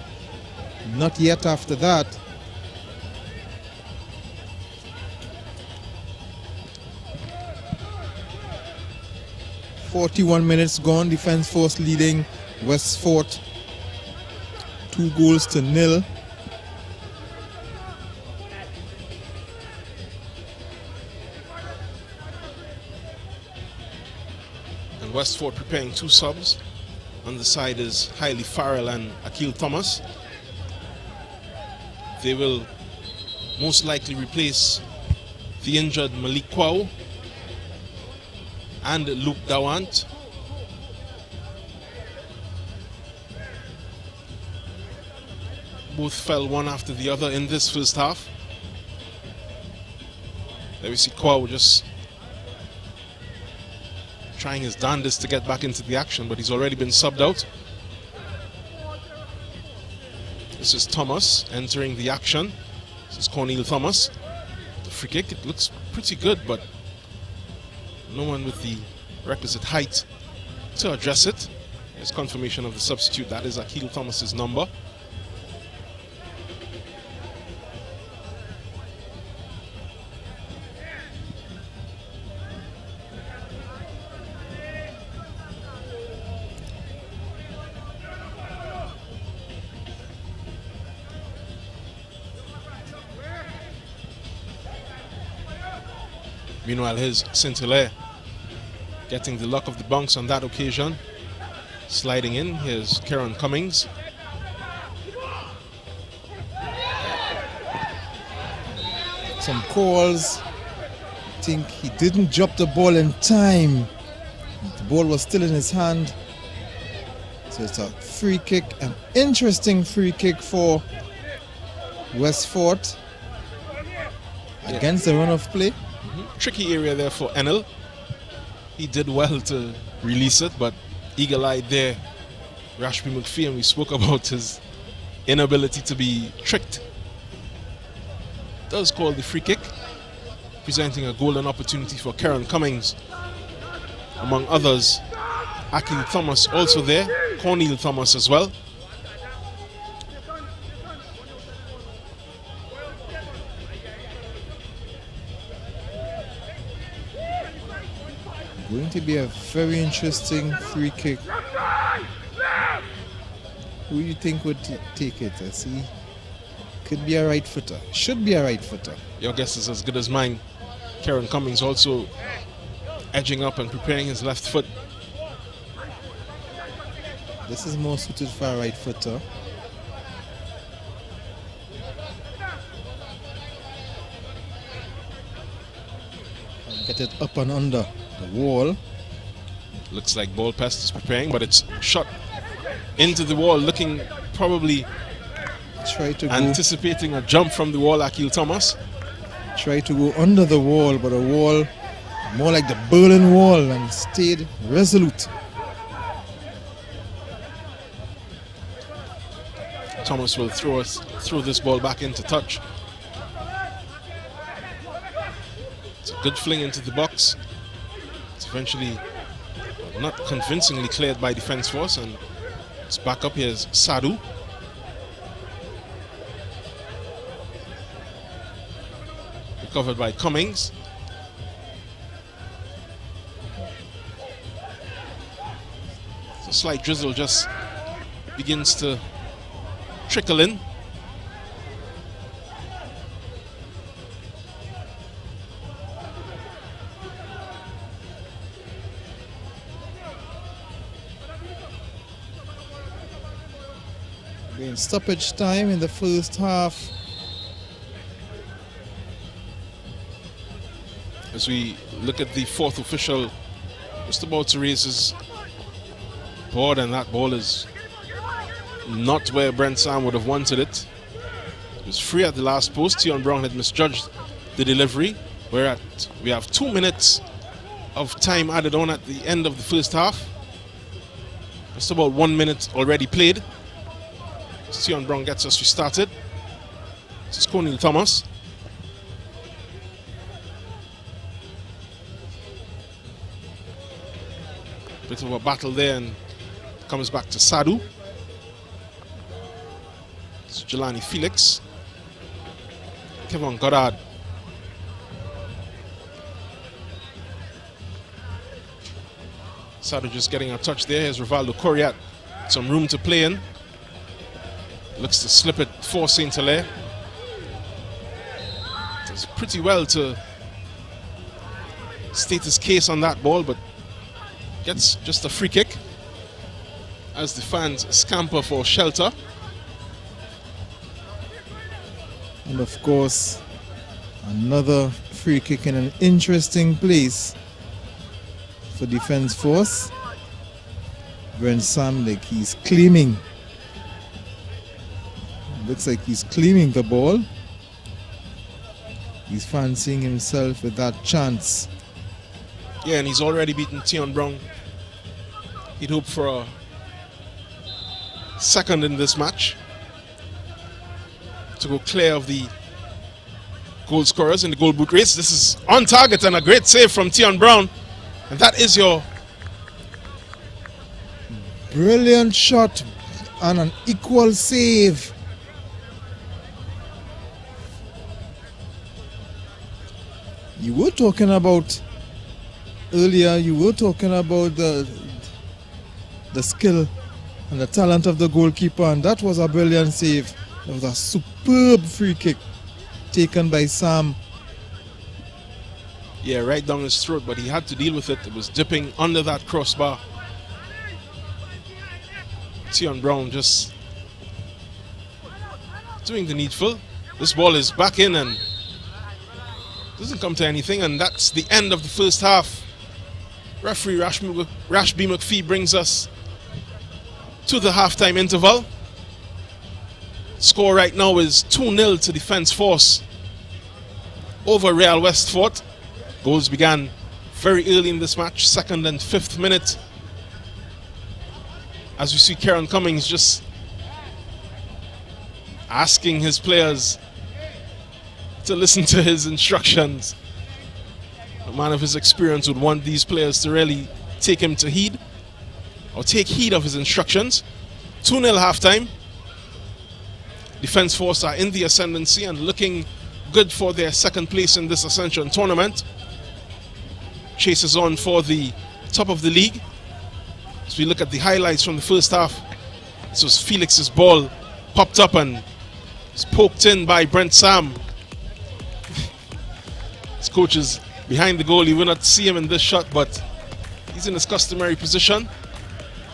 N: not yet after that. "41 minutes gone, Defence Force leading Westford 2-0.
O: Westford preparing 2 subs. On the side is Haile Farrell and Akil Thomas. They will most likely replace the injured Malik Kwao and Luke Dawant. Both fell one after the other in this first half. There we see Kwao just trying his darndest to get back into the action, but he's already been subbed out. This is Thomas entering the action. This is Cornel Thomas. The free kick, it looks pretty good, but no one with the requisite height to address it. There's confirmation of the substitute. That is Akil Thomas's number. Meanwhile, here's St. Hilaire getting the luck of the bounce on that occasion. Sliding in, here's Kieran Cummings.
N: Some calls. I think he didn't drop the ball in time. The ball was still in his hand. So it's a free kick, an interesting free kick for Westford against the run of play.
O: Tricky area there for Enel. He did well to release it, but eagle-eyed there, Rashby McPhee, we spoke about his inability to be tricked. Does call the free kick, presenting a golden opportunity for Kieran Cummings. Among others, Akil Thomas also there, Cornel Thomas as well.
N: Going to be a very interesting free kick. Who do you think would take it? I see. Could be a right footer. Should be a right footer.
O: Your guess is as good as mine. Kieran Cummings also edging up and preparing his left foot.
N: This is more suited for a right footer. And get it up and under the wall.
O: Looks like Ball Pest is preparing, but it's shot into the wall, looking probably
N: anticipating
O: a jump from the wall, Akil Thomas.
N: Tried to go under the wall, but the wall, more like the Berlin Wall, and stayed resolute.
O: Thomas will throw this ball back into touch. It's a good fling into the box. It's eventually not convincingly cleared by defense force, and it's back up. Here's Sadu. Recovered by Cummings. A slight drizzle just begins to trickle in.
N: In stoppage time in the first half.
O: As we look at the fourth official, just about to raise his board, and that ball is not where Brent Sam would have wanted it. It was free at the last post. Tion Brown had misjudged the delivery. We have 2 minutes of time added on at the end of the first half. Just about 1 minute already played. Tion Brown gets us restarted. This is Cornel Thomas. Bit of a battle there, and comes back to Sadu. It's Jelani Felix. Kevin Goddard. Sadu just getting a touch there. Here's Rivaldo Coriat. Some room to play in. Looks to slip it for Saint Hilaire. Does pretty well to state his case on that ball, but gets just a free kick as the fans scamper for shelter.
N: And of course, another free kick in an interesting place for defense force. Brent Sam, like he's claiming. Looks like he's claiming the ball. He's fancying himself with that chance.
O: Yeah, and he's already beaten Tion Brown. He'd hope for a second in this match to go clear of the goal scorers in the goal boot race. This is on target and a great save from Tion Brown. And that is your
N: brilliant shot and an equal save. You were talking about earlier, you were talking about the skill and the talent of the goalkeeper, and that was a brilliant save. It was a superb free kick taken by Sam.
O: Yeah, right down his throat, but he had to deal with it. It was dipping under that crossbar. Tion Brown just doing the needful. This ball is back in and doesn't come to anything, and that's the end of the first half. Referee Rashby McPhee brings us to the halftime interval. Score right now is 2-0 to Defence Force over Real Westfort. Goals began very early in this match, 2nd and 5th minute. As we see Kieran Cummings just asking his players to listen to his instructions. A man of his experience would want these players to really take him to heed, or take heed of his instructions. 2-0 halftime. Defence Force are in the ascendancy and looking good for their second place in this Ascension tournament. Chases on for the top of the league. As we look at the highlights from the first half, this was Felix's ball, popped up and was poked in by Brent Sam. His coach is behind the goal. You will not see him in this shot, but he's in his customary position.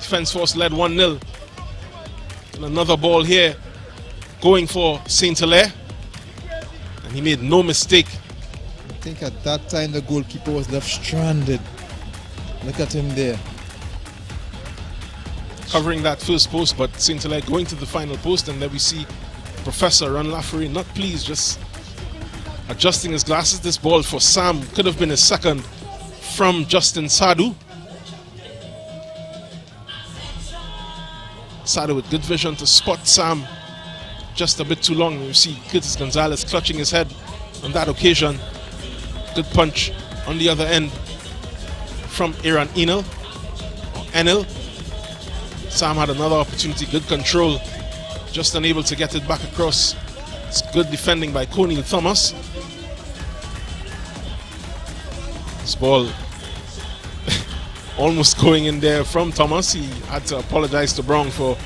O: Defence Force led 1-0. And another ball here going for Saint Hilaire. And he made no mistake.
N: I think at that time the goalkeeper was left stranded. Look at him there.
O: Covering that first post, but Saint Hilaire going to the final post, and there we see Professor Ron Laffery not pleased, just adjusting his glasses. This ball for Sam could have been his second from Justin Sadu. Sadu with good vision to spot Sam just a bit too long. You see Curtis Gonzalez clutching his head on that occasion. Good punch on the other end from Aaron Enel. Sam had another opportunity, good control, just unable to get it back across. It's good defending by Cornel Thomas. This ball almost going in there from Thomas. He had to apologize to Brown for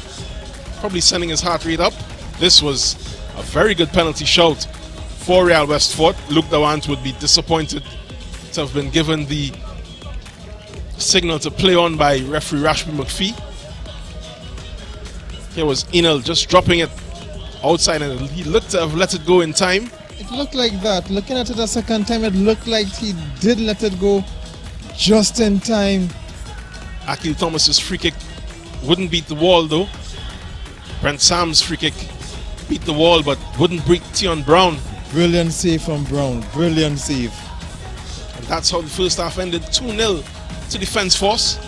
O: probably sending his heart rate up. This was a very good penalty shout for Real Westford. Luke Dawant would be disappointed to have been given the signal to play on by referee Rashby McPhee. Here was Enel just dropping it outside, and he looked to have let it go in time.
N: It looked like that. Looking at it a second time, it looked like he did let it go just in time.
O: Akil Thomas's free kick wouldn't beat the wall though. Brent Sam's free kick beat the wall but wouldn't beat Tion Brown.
N: Brilliant save from Brown. Brilliant save.
O: And that's how the first half ended, 2-0 to Defence Force.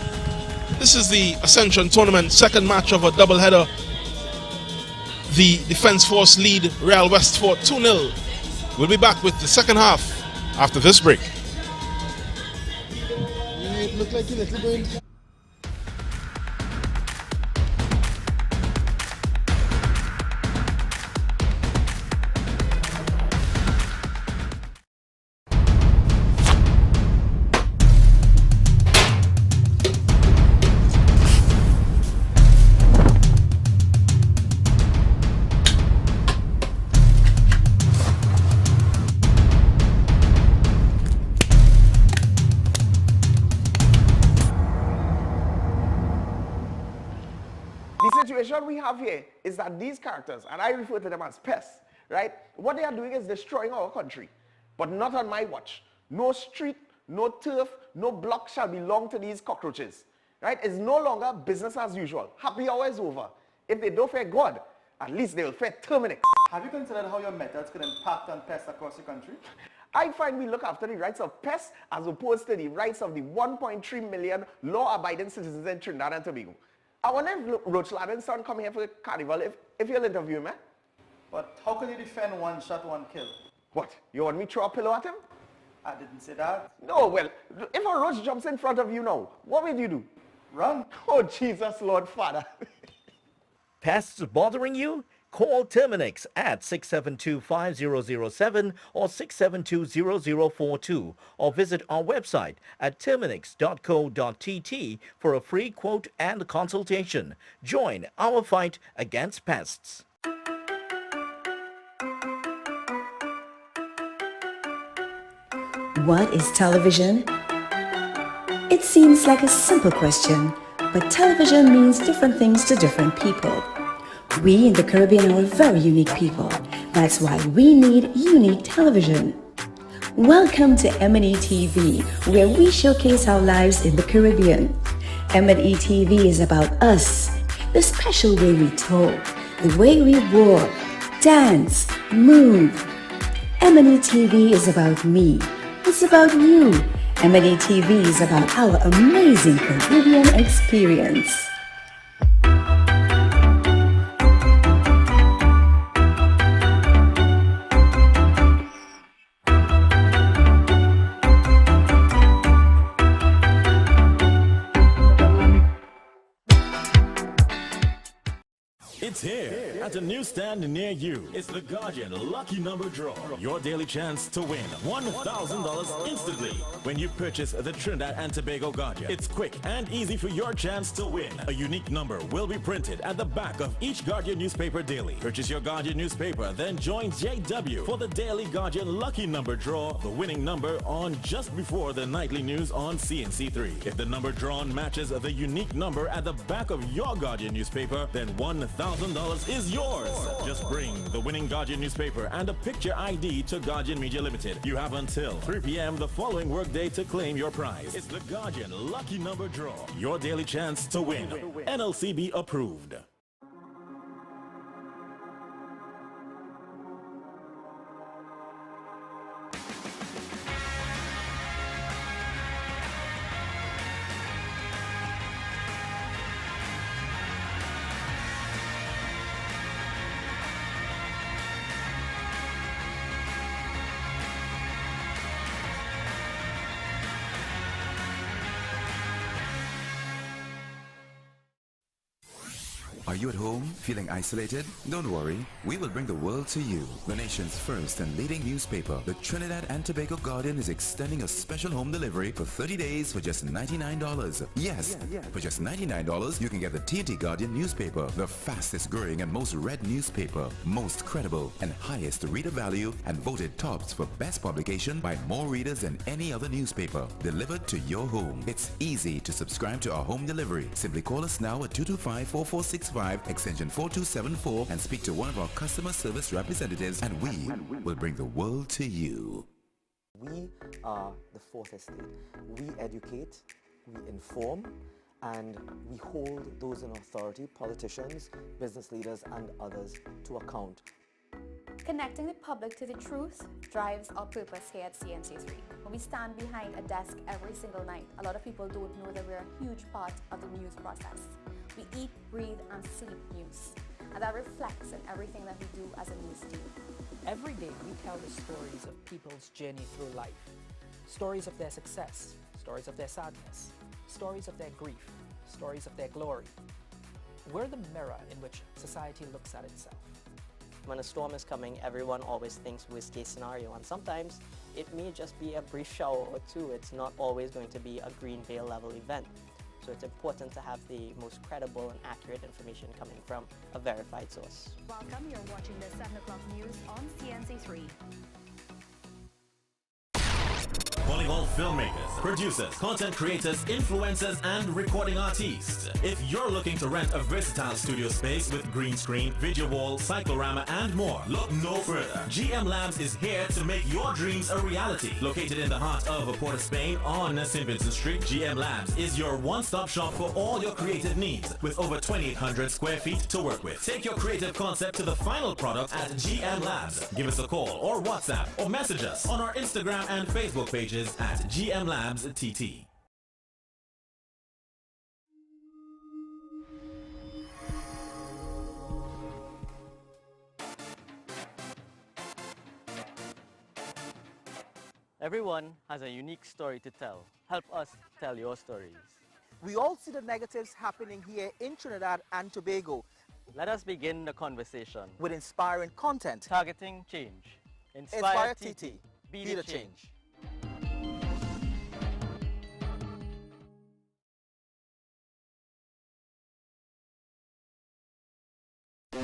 O: This is the Ascension Tournament, second match of a doubleheader. The Defence Force lead Real Westford 2-0. We'll be back with the second half after this break.
N: Yeah, it looked like a little bit.
I: situation we have here is that these characters, and I refer to them as pests, right? What they are doing is destroying our country, but not on my watch. No street, no turf, no block shall belong to these cockroaches, right? It's no longer business as usual. Happy hour is over. If they don't fear God, at least they will fear Terminix.
L: Have you considered how your methods could impact on pests across the country?
I: I find we look after the rights of pests as opposed to the rights of the 1.3 million law-abiding citizens in Trinidad and Tobago. I wonder if Roach Ladden's son come here for the carnival, if you'll interview him, eh?
L: But how can you defend one shot, one kill?
I: What? You want me to throw a pillow at him?
L: I didn't say that.
I: No, well, if a roach jumps in front of you now, what will you do?
L: Run.
I: Oh, Jesus, Lord Father.
M: Pests bothering you? Call Terminix at 672-5007 or 672-0042 or visit our website at terminix.co.tt for a free quote and consultation. Join our fight against pests.
A: What is television? It seems like a simple question, but television means different things to different people. We in the Caribbean are very unique people. That's why we need unique television. Welcome to M&E TV, where we showcase our lives in the Caribbean. M&E TV is about us, the special way we talk, the way we walk, dance, move. M&E TV is about me. It's about you. M&E TV is about our amazing Caribbean experience.
B: It's here at a newsstand near you. It's the Guardian Lucky Number Draw. Your daily chance to win $1,000 instantly when you purchase the Trinidad and Tobago Guardian. It's quick and easy for your chance to win. A unique number will be printed at the back of each Guardian newspaper daily. Purchase your Guardian newspaper, then join JW for the daily Guardian Lucky Number Draw, the winning number on just before the nightly news on CNC3. If the number drawn matches the unique number at the back of your Guardian newspaper, then $1,000 is yours. Just bring the winning Guardian newspaper and a picture ID to Guardian Media Limited. You have until 3 p.m. the following workday to claim your prize. It's the Guardian Lucky Number Draw. Your daily chance to win. NLCB approved.
C: Are you at home feeling isolated? Don't worry, we will bring the world to you. The nation's first and leading newspaper, the Trinidad and Tobago Guardian, is extending a special home delivery for 30 days for just $99. Yes, for just $99, you can get the TNT Guardian newspaper, the fastest growing and most read newspaper, most credible and highest reader value, and voted tops for best publication by more readers than any other newspaper, delivered to your home. It's easy to subscribe to our home delivery. Simply call us now at 225-4465, extension 4274, and speak to one of our customer service representatives, and we will bring the world to you.
D: We are the fourth estate. We educate, we inform, and we hold those in authority, politicians, business leaders, and others, to account.
E: Connecting the public to the truth drives our purpose here at CNC3. When we stand behind a desk every single night, a lot of people don't know that we're a huge part of the news process. We eat, breathe, and sleep news, and that reflects in everything that we do as a news team.
F: Every day we tell the stories of people's journey through life. Stories of their success, stories of their sadness, stories of their grief, stories of their glory. We're the mirror in which society looks at itself.
G: When a storm is coming, everyone always thinks worst case scenario, and sometimes it may just be a brief shower or two. It's not always going to be a green veil level event. So it's important to have the most credible and accurate information coming from a verified source.
H: Welcome, you're watching the 7 o'clock news on CNC3.
B: Calling all filmmakers, producers, content creators, influencers, and recording artists. If you're looking to rent a versatile studio space with green screen, video wall, cyclorama, and more, look no further. GM Labs is here to make your dreams a reality. Located in the heart of Port of Spain on St. Vincent Street, GM Labs is your one-stop shop for all your creative needs, with over 2,800 square feet to work with. Take your creative concept to the final product at GM Labs. Give us a call or WhatsApp or message us on our Instagram and Facebook pages at GM Labs TT.
G: Everyone has a unique story to tell. Help us tell your stories.
P: We all see the negatives happening here in Trinidad and Tobago.
G: Let us begin the conversation
P: with inspiring content.
G: Targeting change.
P: Inspire TT. Be the change.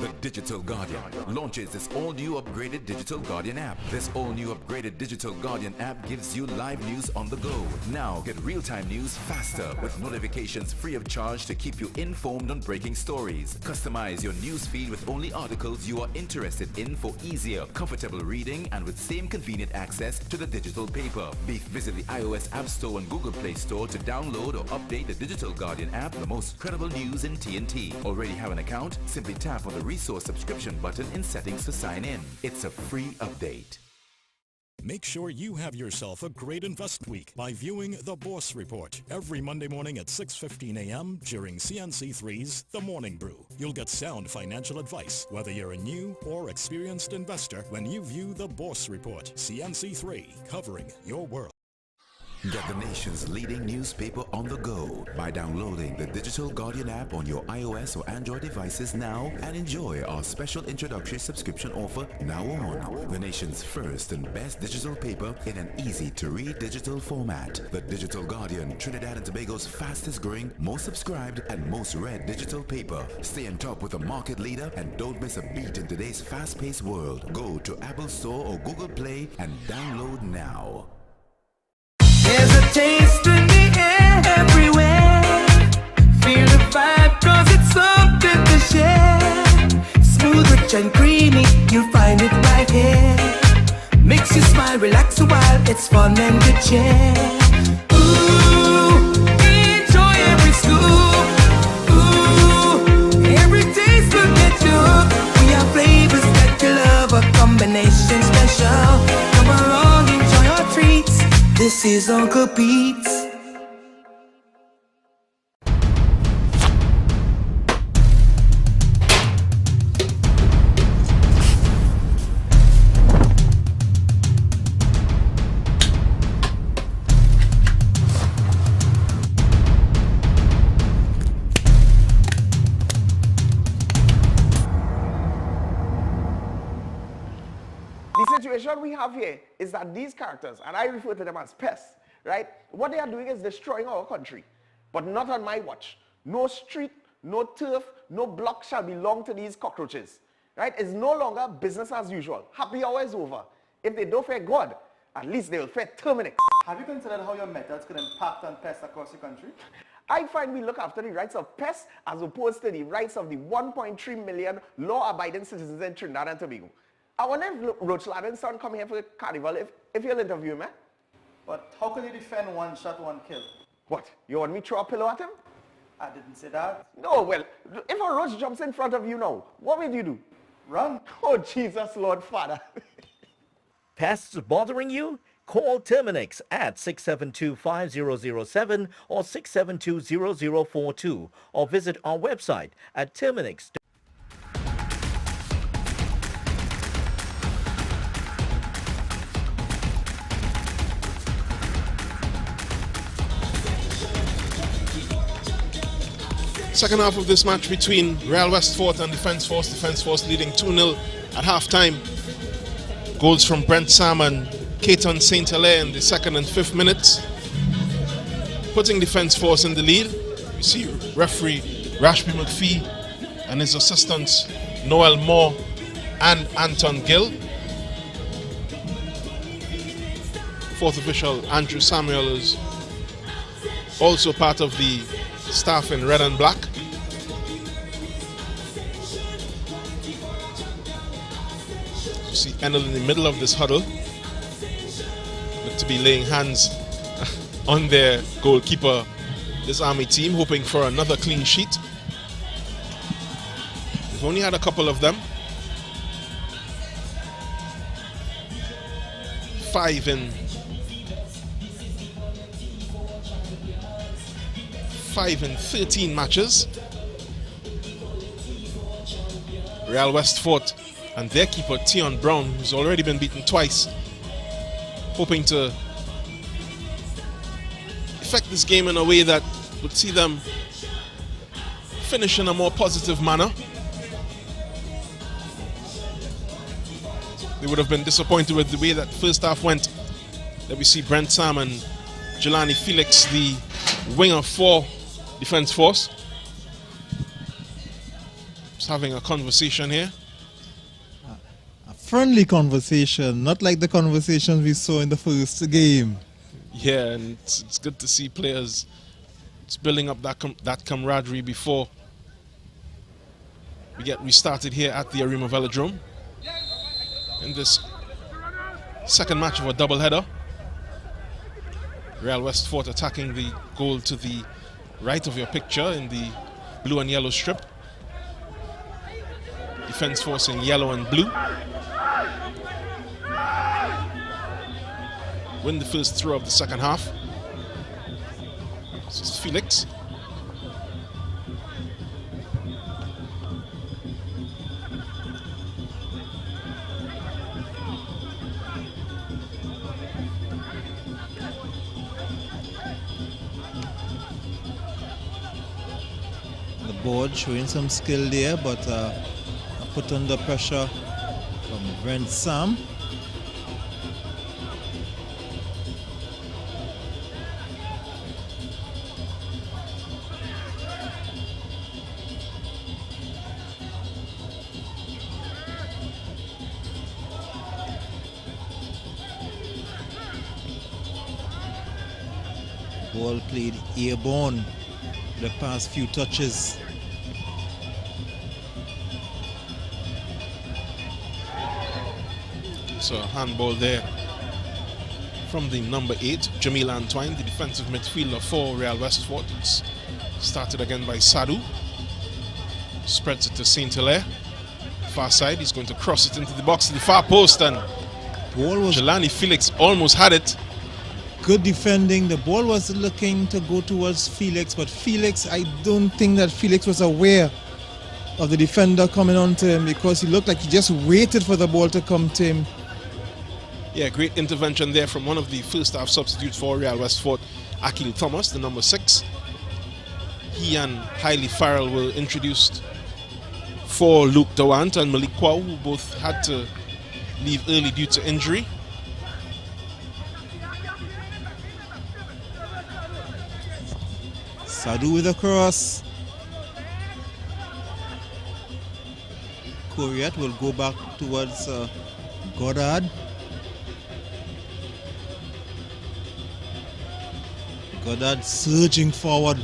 C: The Digital Guardian launches this all-new upgraded Digital Guardian app. This all-new upgraded Digital Guardian app gives you live news on the go. Now get real-time news faster with notifications free of charge to keep you informed on breaking stories. Customize your news feed with only articles you are interested in for easier, comfortable reading and with same convenient access to the digital paper. Visit the iOS App Store and Google Play Store to download or update the Digital Guardian app, the most credible news in TNT. Already have an account? Simply tap on the resource subscription button in settings to sign in. It's a free update.
J: Make sure you have yourself a great invest week by viewing The Boss Report every Monday morning at 6:15 a.m. during CNC3's The Morning Brew. You'll get sound financial advice, whether you're a new or experienced investor, when you view The Boss Report. CNC3, covering your world.
C: Get the nation's leading newspaper on the go by downloading the Digital Guardian app on your iOS or Android devices now and enjoy our special introductory subscription offer now on. The nation's first and best digital paper in an easy-to-read digital format. The Digital Guardian, Trinidad and Tobago's fastest growing, most subscribed and most read digital paper. Stay on top with the market leader and don't miss a beat in today's fast-paced world. Go to Apple Store or Google Play and download now.
K: There's a taste in the air everywhere. Feel the vibe cause it's something to share. Smooth, rich and creamy, you'll find it right here. Makes you smile, relax a while, it's fun and good cheer. Ooh, enjoy every scoop. Ooh, every taste will get you. We have flavors that you love, a combination special. Come along, enjoy our treats. This is Uncle Pete's.
I: situation we have here is that these characters, and I refer to them as pests, right? What they are doing is destroying our country, but not on my watch. No street, no turf, no block shall belong to these cockroaches, right? It's no longer business as usual. Happy hour is over. If they don't fear God, at least they will fear Terminix.
L: Have you considered how your methods could impact on pests across the country?
I: I find we look after the rights of pests as opposed to the rights of the 1.3 million law-abiding citizens in Trinidad and Tobago. I wonder if Roach Laden's son come here for the carnival, if you'll interview him, eh?
L: But how can you defend one shot, one kill?
I: What? You want me to throw a pillow at him?
L: I didn't say that.
I: No, well, if a roach jumps in front of you now, what will you do?
L: Run.
I: Oh, Jesus, Lord Father.
M: Pests bothering you? Call Terminix at 672-5007 or 672-0042 or visit our website at Terminix.
O: Second half of this match between Real West Fort and Defence Force leading 2-0 at half-time. Goals from Brent Sam and Caton St. Hilaire in the 2nd and 5th minutes, putting Defence Force in the lead. You see referee Rashby McPhee and his assistants Noel Moore and Anton Gill. Fourth official Andrew Samuel is also part of the staff in red and black. You see Enel in the middle of this huddle, look to be laying hands on their goalkeeper, this Army team, hoping for another clean sheet. We've only had a couple of them. 5 in 13 matches. Real West Fort and their keeper Tion Brown, who's already been beaten twice, hoping to affect this game in a way that would see them finish in a more positive manner. They would have been disappointed with the way that first half went. That we see Brent Sam and Jelani Felix, the winger for Defence Force, just having a conversation here.
N: A friendly conversation, not like the conversations we saw in the first game.
O: Yeah, and it's good to see players building up that camaraderie before we get restarted here at the Arima Velodrome in this second match of a doubleheader. Real West Fort attacking the goal to the right of your picture in the blue and yellow strip. Defence Force in yellow and blue. Win the first throw of the second half. This is Felix.
N: Board showing some skill there, but put under pressure from Brent Sam. Ball played airborne the past few touches.
O: So a handball there from the number 8, Jamil Antoine, the defensive midfielder for Real West Fort. It's started again by Sadu. Spreads it to St. Hilaire. Far side, he's going to cross it into the box to the far post, and Jelani Felix almost had it.
N: Good defending. The ball was looking to go towards Felix, but Felix, I don't think that Felix was aware of the defender coming on to him, because he looked like he just waited for the ball to come to him.
O: Yeah, great intervention there from one of the first half substitutes for Real West Fort, Akil Thomas, the number 6. He and Hailey Farrell were introduced for Luke Dawant and Malik Kwau, who both had to leave early due to injury.
N: Sadu with a cross. Koriat will go back towards Goddard. Goddard surging forward,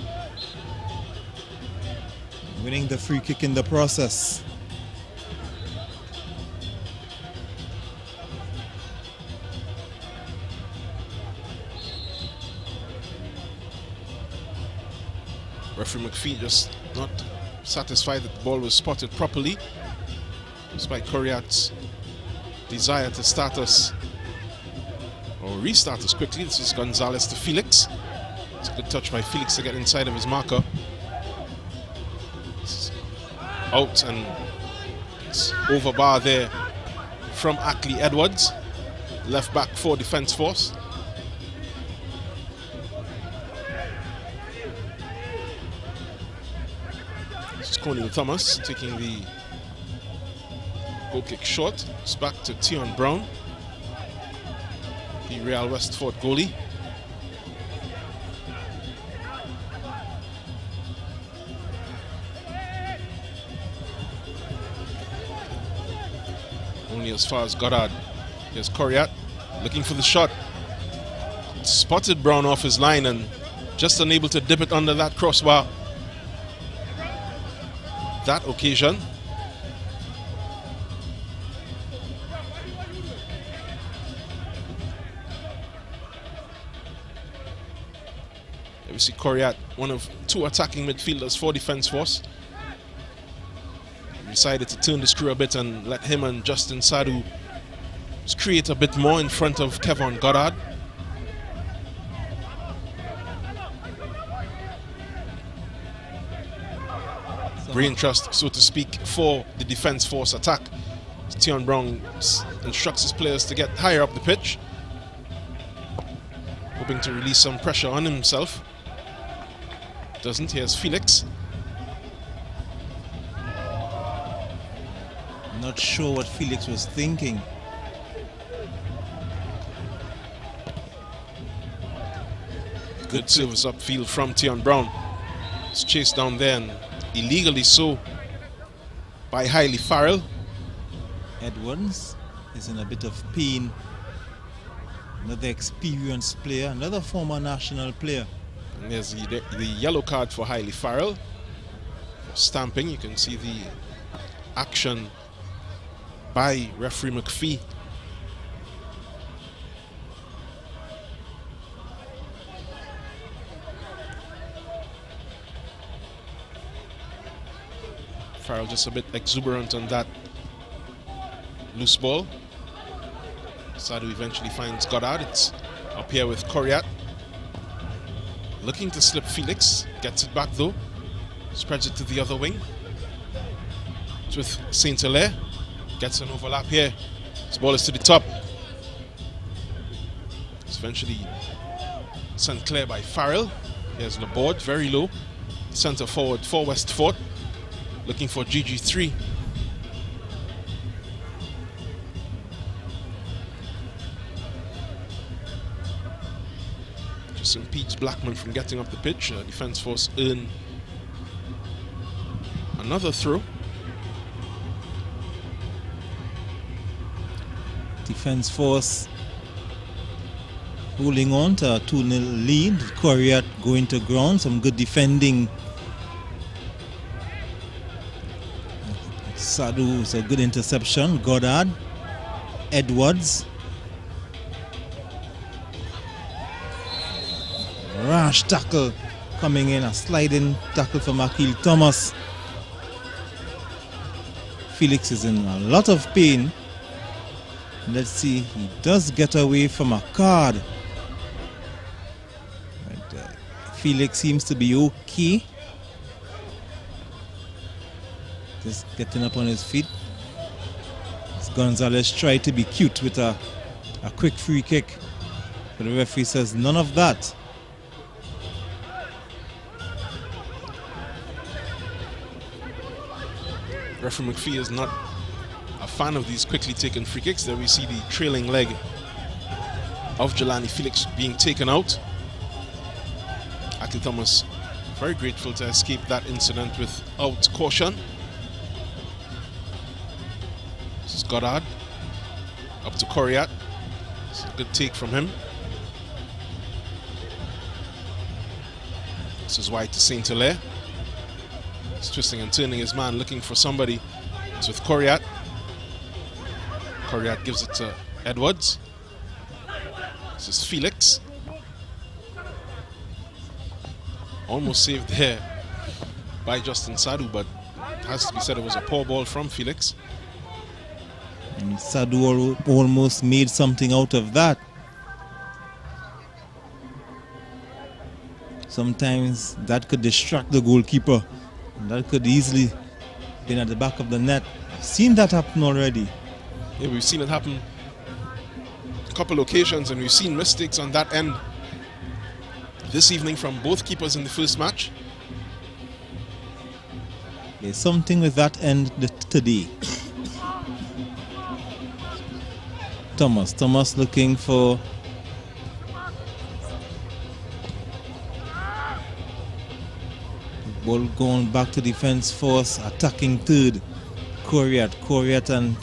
N: winning the free kick in the process.
O: Referee McPhee just not satisfied that the ball was spotted properly, despite Koriat's desire to start us or restart us quickly. This is Gonzalez to Felix. It's a good touch by Felix to get inside of his marker. It's out, and it's over bar there from Ackley Edwards, left back for Defence Force. This is Cornel Thomas taking the goal kick short. It's back to Tion Brown, the Real Westford goalie. Only as far as Goddard. Here's Koriat looking for the shot. Spotted Brown off his line and just unable to dip it under that crossbar. That occasion. We see Koriat, one of two attacking midfielders for Defence Force. Decided to turn the screw a bit and let him and Justin Sadu create a bit more in front of Kevin Goddard. Brain trust, so to speak, for the Defence Force attack. Tion Brown instructs his players to get higher up the pitch, hoping to release some pressure on himself. Doesn't. Here's Felix.
N: Not sure what Felix was thinking.
O: Good service upfield from Tion Brown. It's chased down there, and illegally so, by Hailey Farrell.
N: Edwards is in a bit of pain. Another experienced player, another former national player.
O: And there's the yellow card for Hailey Farrell. For stamping, you can see the action by referee McPhee. Farrell just a bit exuberant on that loose ball. Sadu eventually finds Goddard. It's up here with Koriat. Looking to slip Felix. Gets it back though. Spreads it to the other wing. It's with Saint Hilaire. Gets an overlap here. This ball is to the top. It's eventually sent clear by Farrell. Here's Laborde, very low. Centre forward for Westford. Looking for GG3. Just impedes Blackman from getting up the pitch. Defence Force earn another throw.
N: Defence Force holding on to a 2-0 lead. Koriat going to ground. Some good defending. Sadu is a good interception. Goddard. Edwards. Rash tackle coming in. A sliding tackle from Akil Thomas. Felix is in a lot of pain. Let's see, he does get away from a card. But, Felix seems to be okay. Just getting up on his feet. Gonzalez tried to be cute with a quick free kick. But the referee says none of that.
O: Referee McPhee is not a fan of these quickly taken free kicks. There we see the trailing leg of Jelani Felix being taken out. Aki Thomas very grateful to escape that incident without caution. This is Goddard up to Coriat. It's a good take from him. This is wide to Saint Hilaire. He's twisting and turning his man, looking for somebody. It's with Coriat. Coriat gives it to Edwards. This is Felix. Almost saved there by Justin Sadu, but it has to be said it was a poor ball from Felix.
N: And Sadu almost made something out of that. Sometimes that could distract the goalkeeper. And that could easily been at the back of the net. I've seen that happen already.
O: Yeah, we've seen it happen a couple occasions, and we've seen mistakes on that end this evening from both keepers in the first match.
N: There's something with that end today. Thomas looking for ball going back to defense force, attacking third. Coriat and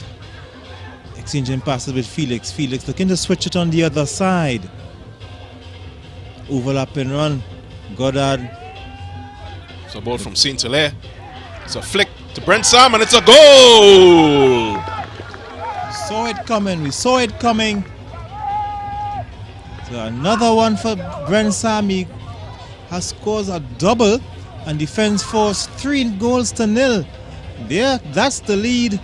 N: exchanging passes with Felix. Felix looking to switch it on the other side. Overlap and run. Goddard.
O: It's a ball from Saint Hilaire. It's a flick to Brent Sam, and it's a goal!
N: We saw it coming. So another one for Brent Sam. He has scored a double, and defense force 3 goals to 0. There, that's the lead.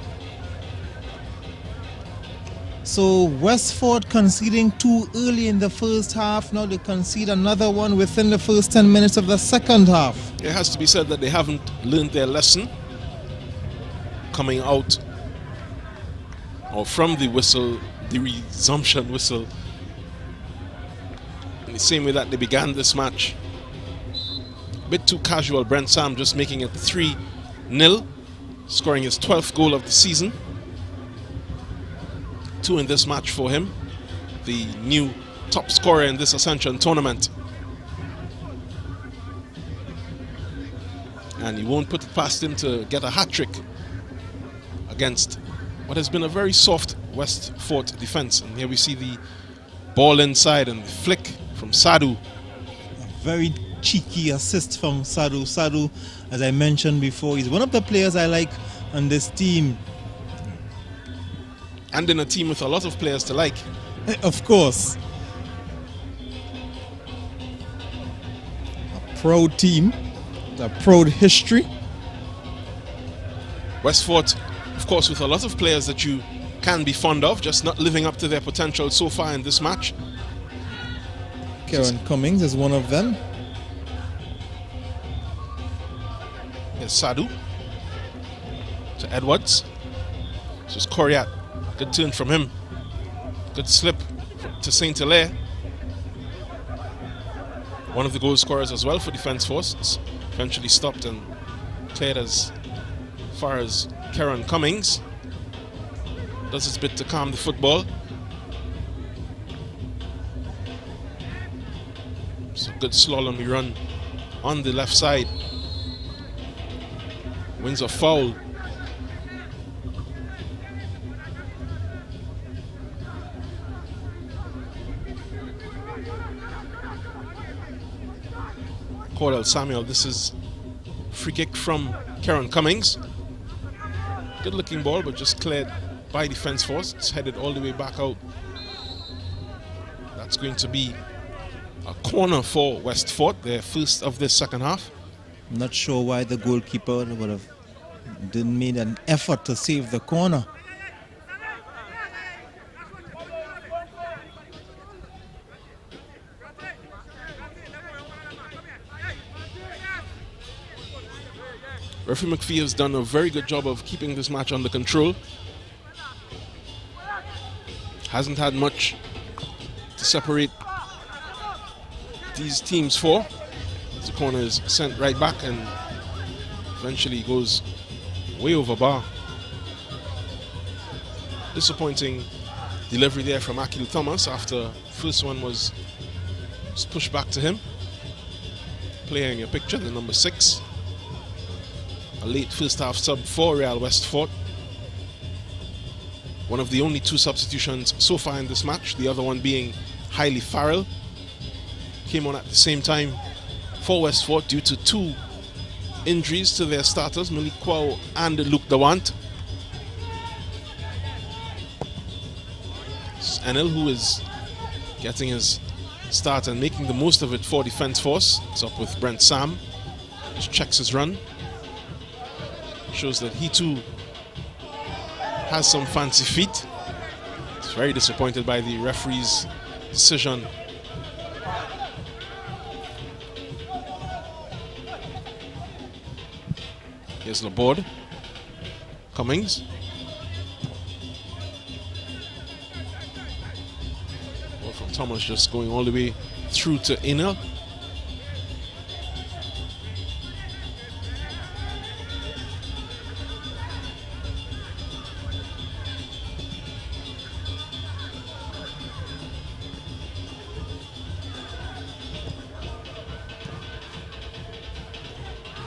N: So Westford conceding 2 early in the first half. Now they concede another one within the first 10 minutes of the second half.
O: It has to be said that they haven't learned their lesson coming out or from the whistle, the resumption whistle, in the same way that they began this match. A bit too casual. Brent Sam just making it 3-0, scoring his 12th goal of the season. 2 in this match for him, the new top scorer in this Ascension tournament. And he won't put it past him to get a hat-trick against what has been a very soft Westford defense. And here we see the ball inside and the flick from Sadu.
N: A very cheeky assist from Sadu. Sadu, as I mentioned before, is one of the players I like on this team.
O: And in a team with a lot of players to like.
N: Of course. A proud team, a proud history.
O: Westford, of course, with a lot of players that you can be fond of, just not living up to their potential so far in this match.
N: Karen Cummings is one of them.
O: Here's Sadu to Edwards. This is Coriat. Good turn from him. Good slip to Saint Hilaire. One of the goal scorers as well for Defence Force. It's eventually stopped and cleared as far as Karen Cummings. Does his bit to calm the football. It's a good slalom run on the left side. Wins a foul. Cordell Samuel, this is free kick from Karen Cummings. Good looking ball, but just cleared by Defence Force. It's headed all the way back out. That's going to be a corner for Westford, their first of this second half.
N: I'm not sure why the goalkeeper didn't make an effort to save the corner.
O: Referee McPhee has done a very good job of keeping this match under control. Hasn't had much to separate these teams for. The corner is sent right back and eventually goes way over bar. Disappointing delivery there from Akil Thomas after first one was pushed back to him. Playing a picture, the number 6. A late first half sub for Real Westford. One of the only 2 substitutions so far in this match, the other one being Hailey Farrell. Came on at the same time for Westford due to 2 injuries to their starters, Malik Kwao and Luke Dawant. It's Enel who is getting his start and making the most of it for Defence Force. It's up with Brent Sam. Just checks his run. Shows that he too has some fancy feet. He's very disappointed by the referee's decision. Here's Laborde. Cummings. Ball from Thomas just going all the way through to Enel.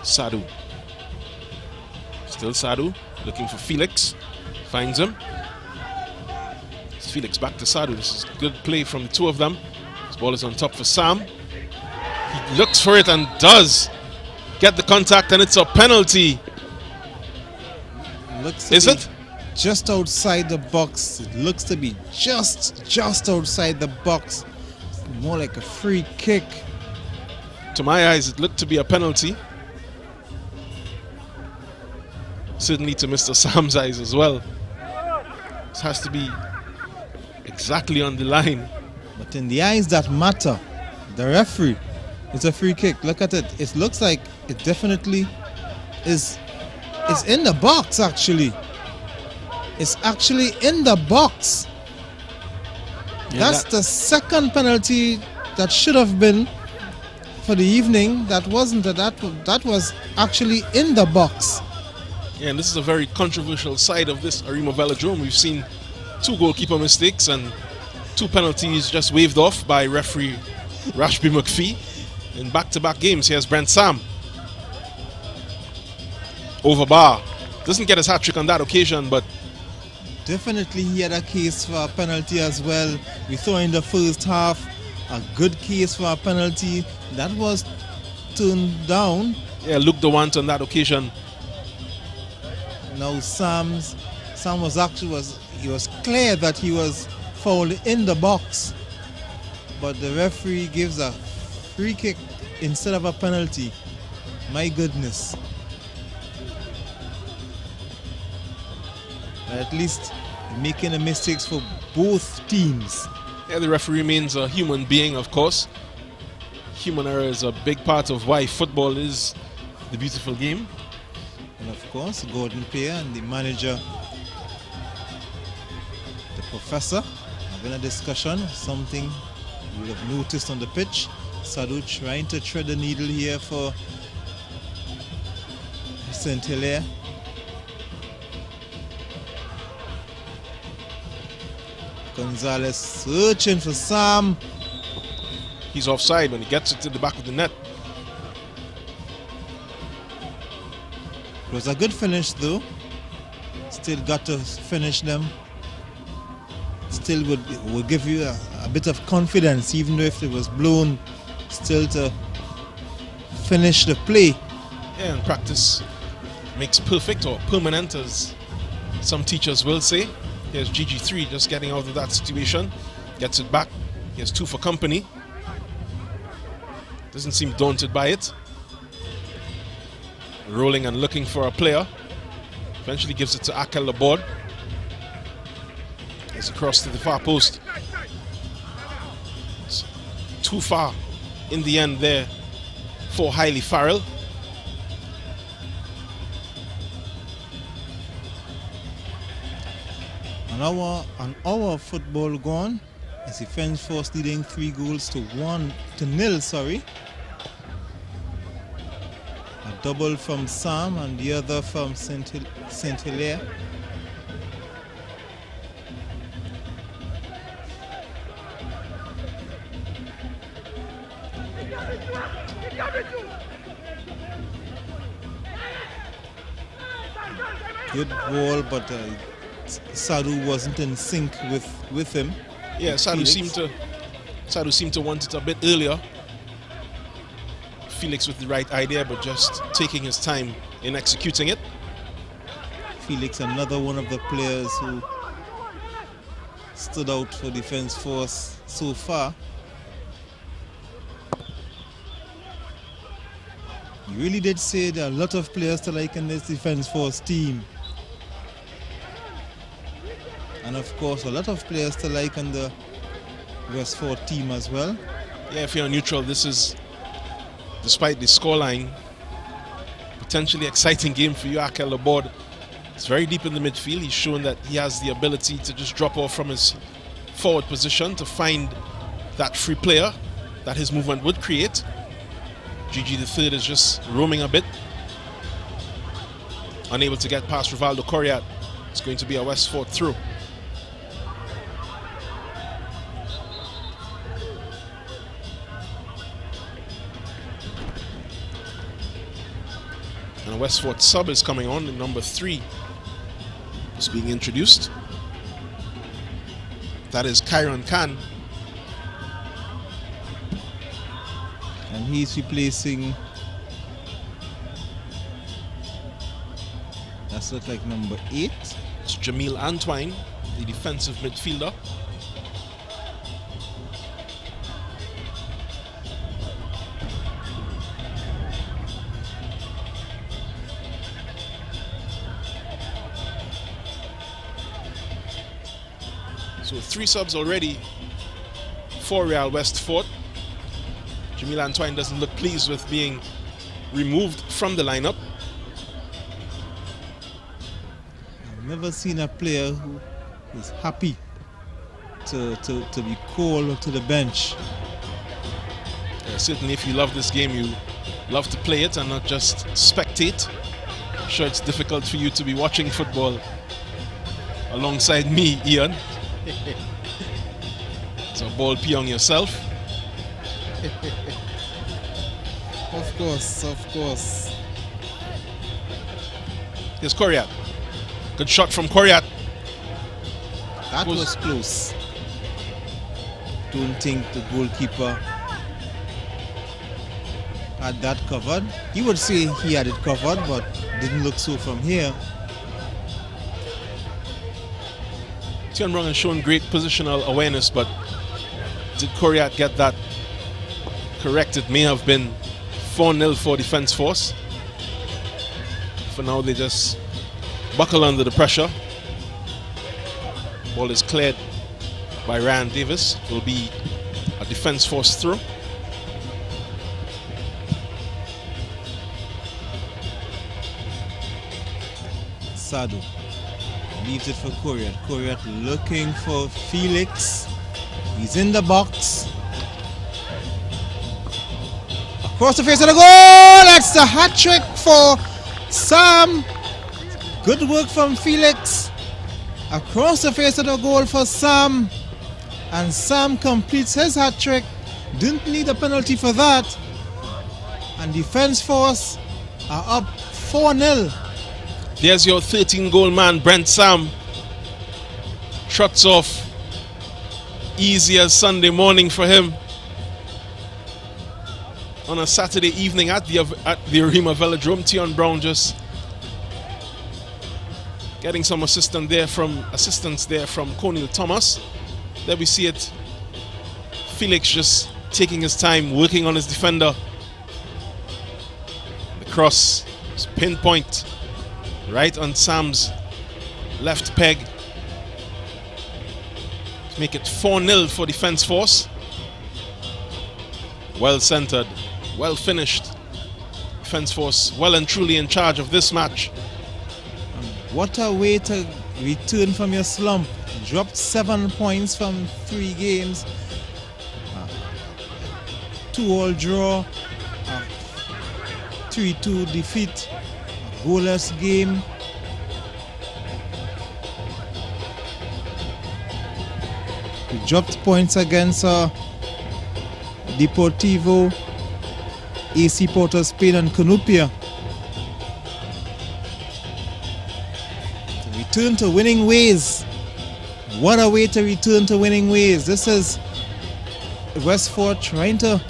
O: Sadu. Still Sadu, looking for Felix. Finds him. It's Felix back to Sadu. This is good play from the 2 of them. This ball is on top for Sam. He looks for it and does get the contact, and it's a penalty. Is it?
N: Just outside the box. It looks to be just outside the box. More like a free kick.
O: To my eyes, it looked to be a penalty. Certainly to Mr. Sam's eyes as well. This has to be exactly on the line.
N: But in the eyes that matter, the referee, it's a free kick. Look at it. It looks like it definitely is in the box, actually. It's actually in the box.
O: Yeah,
N: That's the second penalty that should have been for the evening. That wasn't. That was actually in the box.
O: Yeah, and this is a very controversial side of this Arima Velodrome. We've seen 2 goalkeeper mistakes and 2 penalties just waved off by referee Rashby McPhee in back-to-back games. Here's Brent Sam. Over bar. Doesn't get his hat-trick on that occasion, but
N: Definitely he had a case for a penalty as well. We saw in the first half a good case for a penalty. That was turned down.
O: Yeah, Luke Dawant on that occasion.
N: Now Sam was actually he was clear that he was fouled in the box, but the referee gives a free kick instead of a penalty. My goodness. But at least making the mistakes for both teams.
O: Yeah, the referee remains a human being, of course. Human error is a big part of why football is the beautiful game.
N: And of course, Gordon Player and the manager, the professor, having a discussion, something you would have noticed on the pitch. Sadu trying to thread the needle here for St. Hilaire. Gonzalez searching for Sam.
O: He's offside when he gets it to the back of the net.
N: It was a good finish though. Still got to finish them. Still would give you a bit of confidence, even though if it was blown, still to finish the play.
O: Yeah, and practice makes perfect, or permanent, as some teachers will say. Here's GG3 just getting out of that situation. Gets it back. He has 2 for company. Doesn't seem daunted by it. Rolling and looking for a player. Eventually gives it to Akel Laborde. It's across to the far post. It's too far in the end there for Hailey Farrell.
N: An hour of football gone. As Defence Force leading 3-0, sorry. A double from Sam and the other from St. Hilaire. good ball, but Sadu wasn't in sync with him.
O: Yeah, Sadu seemed to want it a bit earlier. Felix with the right idea, but just taking his time in executing it.
N: Felix, another one of the players who stood out for Defence Force so far. You really did say there are a lot of players to like in this Defence Force team. And of course, a lot of players to like in the Westford team as well.
O: Yeah, if you're neutral, this is, despite the scoreline, potentially exciting game for you, Akel Laborde. It's very deep in the midfield. He's shown that he has the ability to just drop off from his forward position to find that free player that his movement would create. Gigi the third is just roaming a bit, unable to get past Rivaldo Coriat. It's going to be a Westford through. And a Westford sub is coming on, in number 3 is being introduced. That is Kyron Khan.
N: And he's replacing, that's look like number 8.
O: It's Jamil Antwine, the defensive midfielder. So 3 subs already for Real Westford. Jamil Antwine doesn't look pleased with being removed from the lineup.
N: I've never seen a player who is happy to be called to the bench.
O: Yeah, certainly if you love this game, you love to play it and not just spectate. I'm sure it's difficult for you to be watching football alongside me, Ian. So ball peeing yourself.
N: Of course.
O: Here's Coriat. Good shot from Coriat.
N: That was close. Don't think the goalkeeper had that covered. He would say he had it covered, but didn't look so from here.
O: Tion Brong has shown great positional awareness, but did Coriat get that correct? It may have been 4-0 for Defence Force. For now, they just buckle under the pressure. Ball is cleared by Ryan Davis. It will be a Defence Force throw.
N: Sadu leaves it for Coriat. Coriat looking for Felix. He's in the box. Across the face of the goal. That's the hat trick for Sam. Good work from Felix. Across the face of the goal for Sam. And Sam completes his hat trick. Didn't need a penalty for that. And Defence Force are up 4-0.
O: There's your 13-goal man, Brent Sam. Trots off. Easy as Sunday morning for him. On a Saturday evening at the Arima Velodrome, Tion Brown just getting some assistance there from Cornel Thomas. There we see it. Felix just taking his time, working on his defender. The cross is pinpoint right on Sam's left peg to make it 4-0 for Defence Force. Well centered, well finished. Defence Force well and truly in charge of this match.
N: What a way to return from your slump. Dropped 7 points from 3 games. 2-all draw. 3-2 defeat. Goalless game. We dropped points against Deportivo, AC Port of Spain and Canupia. return to winning ways. What a way to return to winning ways. This is Westford trying to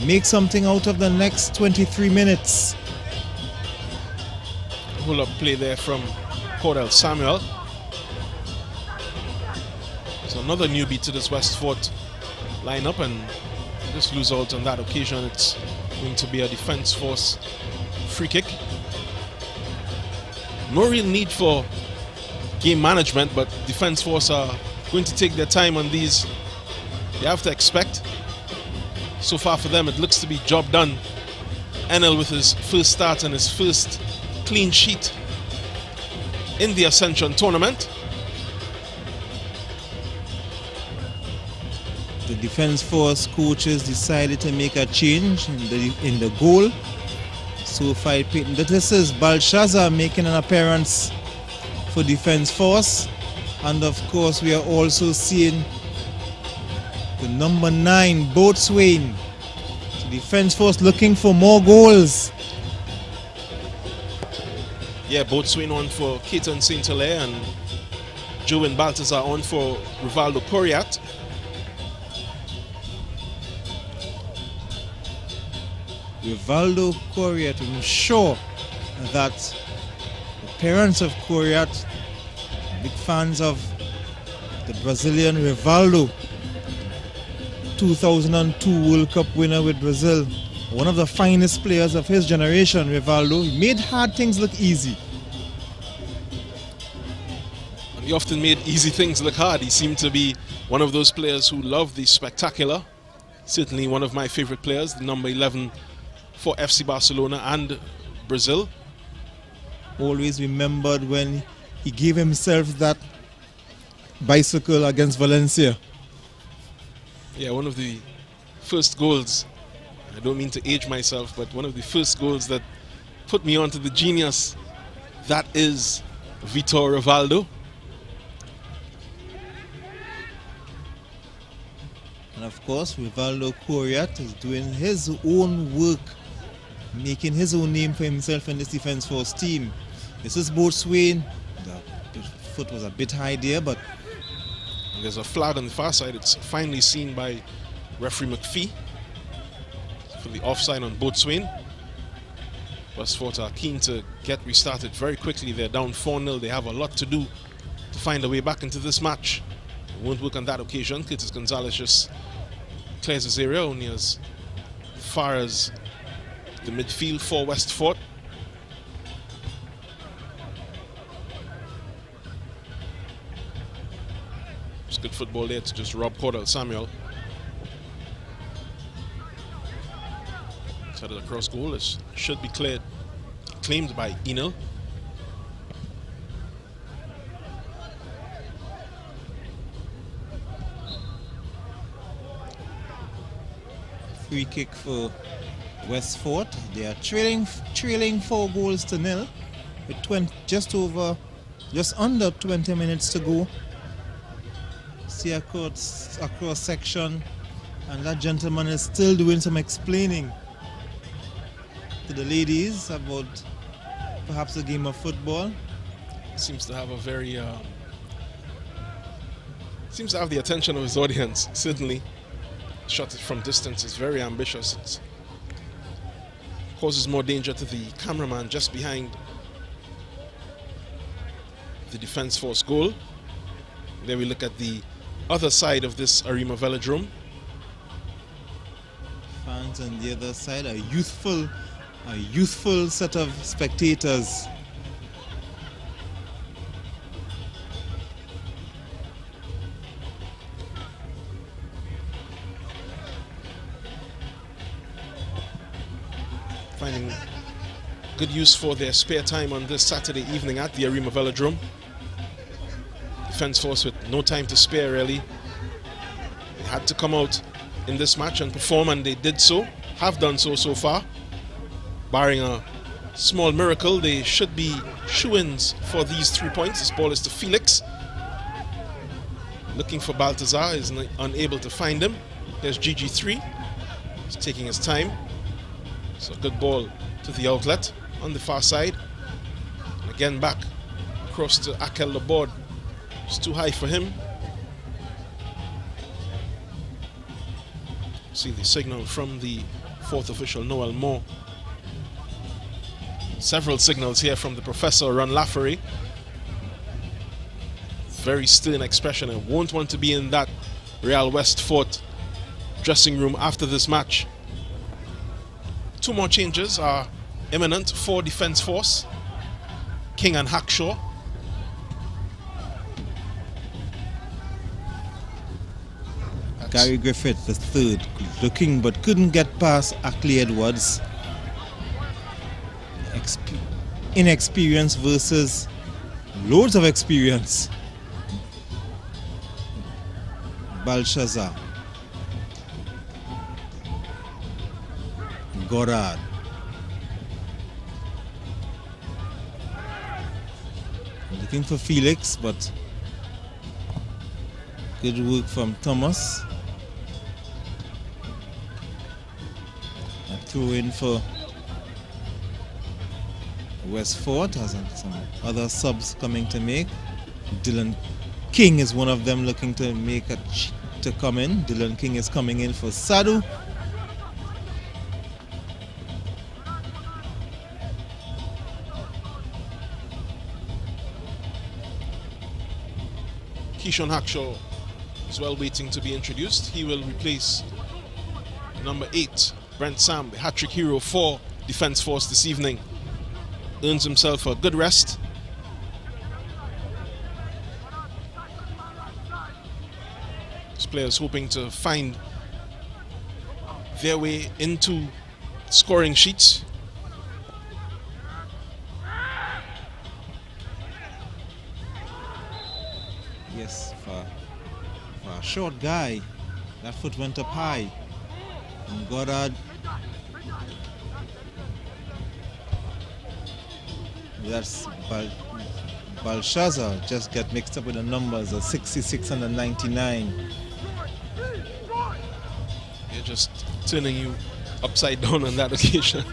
N: make something out of the next 23 minutes.
O: Hold up play there from Cordell Samuel. So another newbie to this Westford lineup, and just lose out on that occasion. It's going to be a Defence Force free kick. No real need for game management, but Defence Force are going to take their time on these. You have to expect. So far for them, it looks to be job done. Enel with his first start and his first clean sheet in the Ascension tournament.
N: The Defence Force coaches decided to make a change in the goal. So far, this is Belshazzar making an appearance for Defence Force, and of course we are also seeing the number 9 Boatswain. So Defence Force looking for more goals.
O: Yeah, Boatswain on for Keaton St. Hilaire and Joan Baltazar on for Rivaldo Coriat.
N: Rivaldo Coriat, I'm sure that the parents of Coriat, big fans of the Brazilian Rivaldo, 2002 World Cup winner with Brazil, one of the finest players of his generation. Rivaldo, he made hard things look easy.
O: And he often made easy things look hard. He seemed to be one of those players who love the spectacular. Certainly one of my favorite players, the number 11 for FC Barcelona and Brazil.
N: Always remembered when he gave himself that bicycle against Valencia.
O: Yeah, one of the first goals, I don't mean to age myself, but one of the first goals that put me onto the genius, that is Vitor Rivaldo.
N: And of course, Rivaldo Coriat is doing his own work, making his own name for himself in this Defence Force team. This is Boatswain. The foot was a bit high there, but
O: there's a flag on the far side. It's finally seen by referee McPhee for the offside on Boatswain. Westford are keen to get restarted very quickly. They're down 4-0. They have a lot to do to find a way back into this match. It won't work on that occasion. Curtis Gonzalez just clears his area only as far as the midfield for Westford. It's good football there to just rob Cordell Samuel. Set it across goal. It should be claimed by Enel.
N: free kick for Westford. They are trailing 4-0 with just under 20 minutes to go. See across section, and that gentleman is still doing some explaining to the ladies about perhaps a game of football.
O: Seems to have a very seems to have the attention of his audience. Certainly, shot it from distance is very ambitious. It causes more danger to the cameraman just behind the Defence Force goal. There we look at the other side of this Arima Velodrome.
N: Fans on the other side, a youthful set of spectators.
O: Finding good use for their spare time on this Saturday evening at the Arima Velodrome. Defence Force with no time to spare, really. They had to come out in this match and perform, and they did so, have done so far. Barring a small miracle, they should be shoo-ins for these 3 points. This ball is to Felix. Looking for Baltazar, is unable to find him. There's GG3. He's taking his time. So a good ball to the outlet on the far side. And again back across to Akel. The board. It's too high for him. See the signal from the fourth official, Noel Moore. Several signals here from the professor, Ron Lafferty. Very stern expression and won't want to be in that Real West Fort dressing room after this match. Two more changes are imminent for Defence Force, King and Hackshaw.
N: Gary Griffith, the third, looking but couldn't get past Ackley Edwards. Inexperience versus loads of experience. Belshazzar. Goddard. Looking for Felix, but good work from Thomas. A throw in for Westford, has some other subs coming to make. Dylan King is one of them looking to make to come in. Dylan King is coming in for Sadu.
O: Keishon Hackshaw is well waiting to be introduced. He will replace number 8, Brent Sam, the hat-trick hero for Defence Force this evening. Earns himself a good rest. This player is hoping to find their way into scoring sheets.
N: Yes, for a short guy, that foot went up high. And Goddard, that's Belshazzar, just get mixed up with the numbers, a 66 and a 99.
O: They're just turning you upside down on that occasion.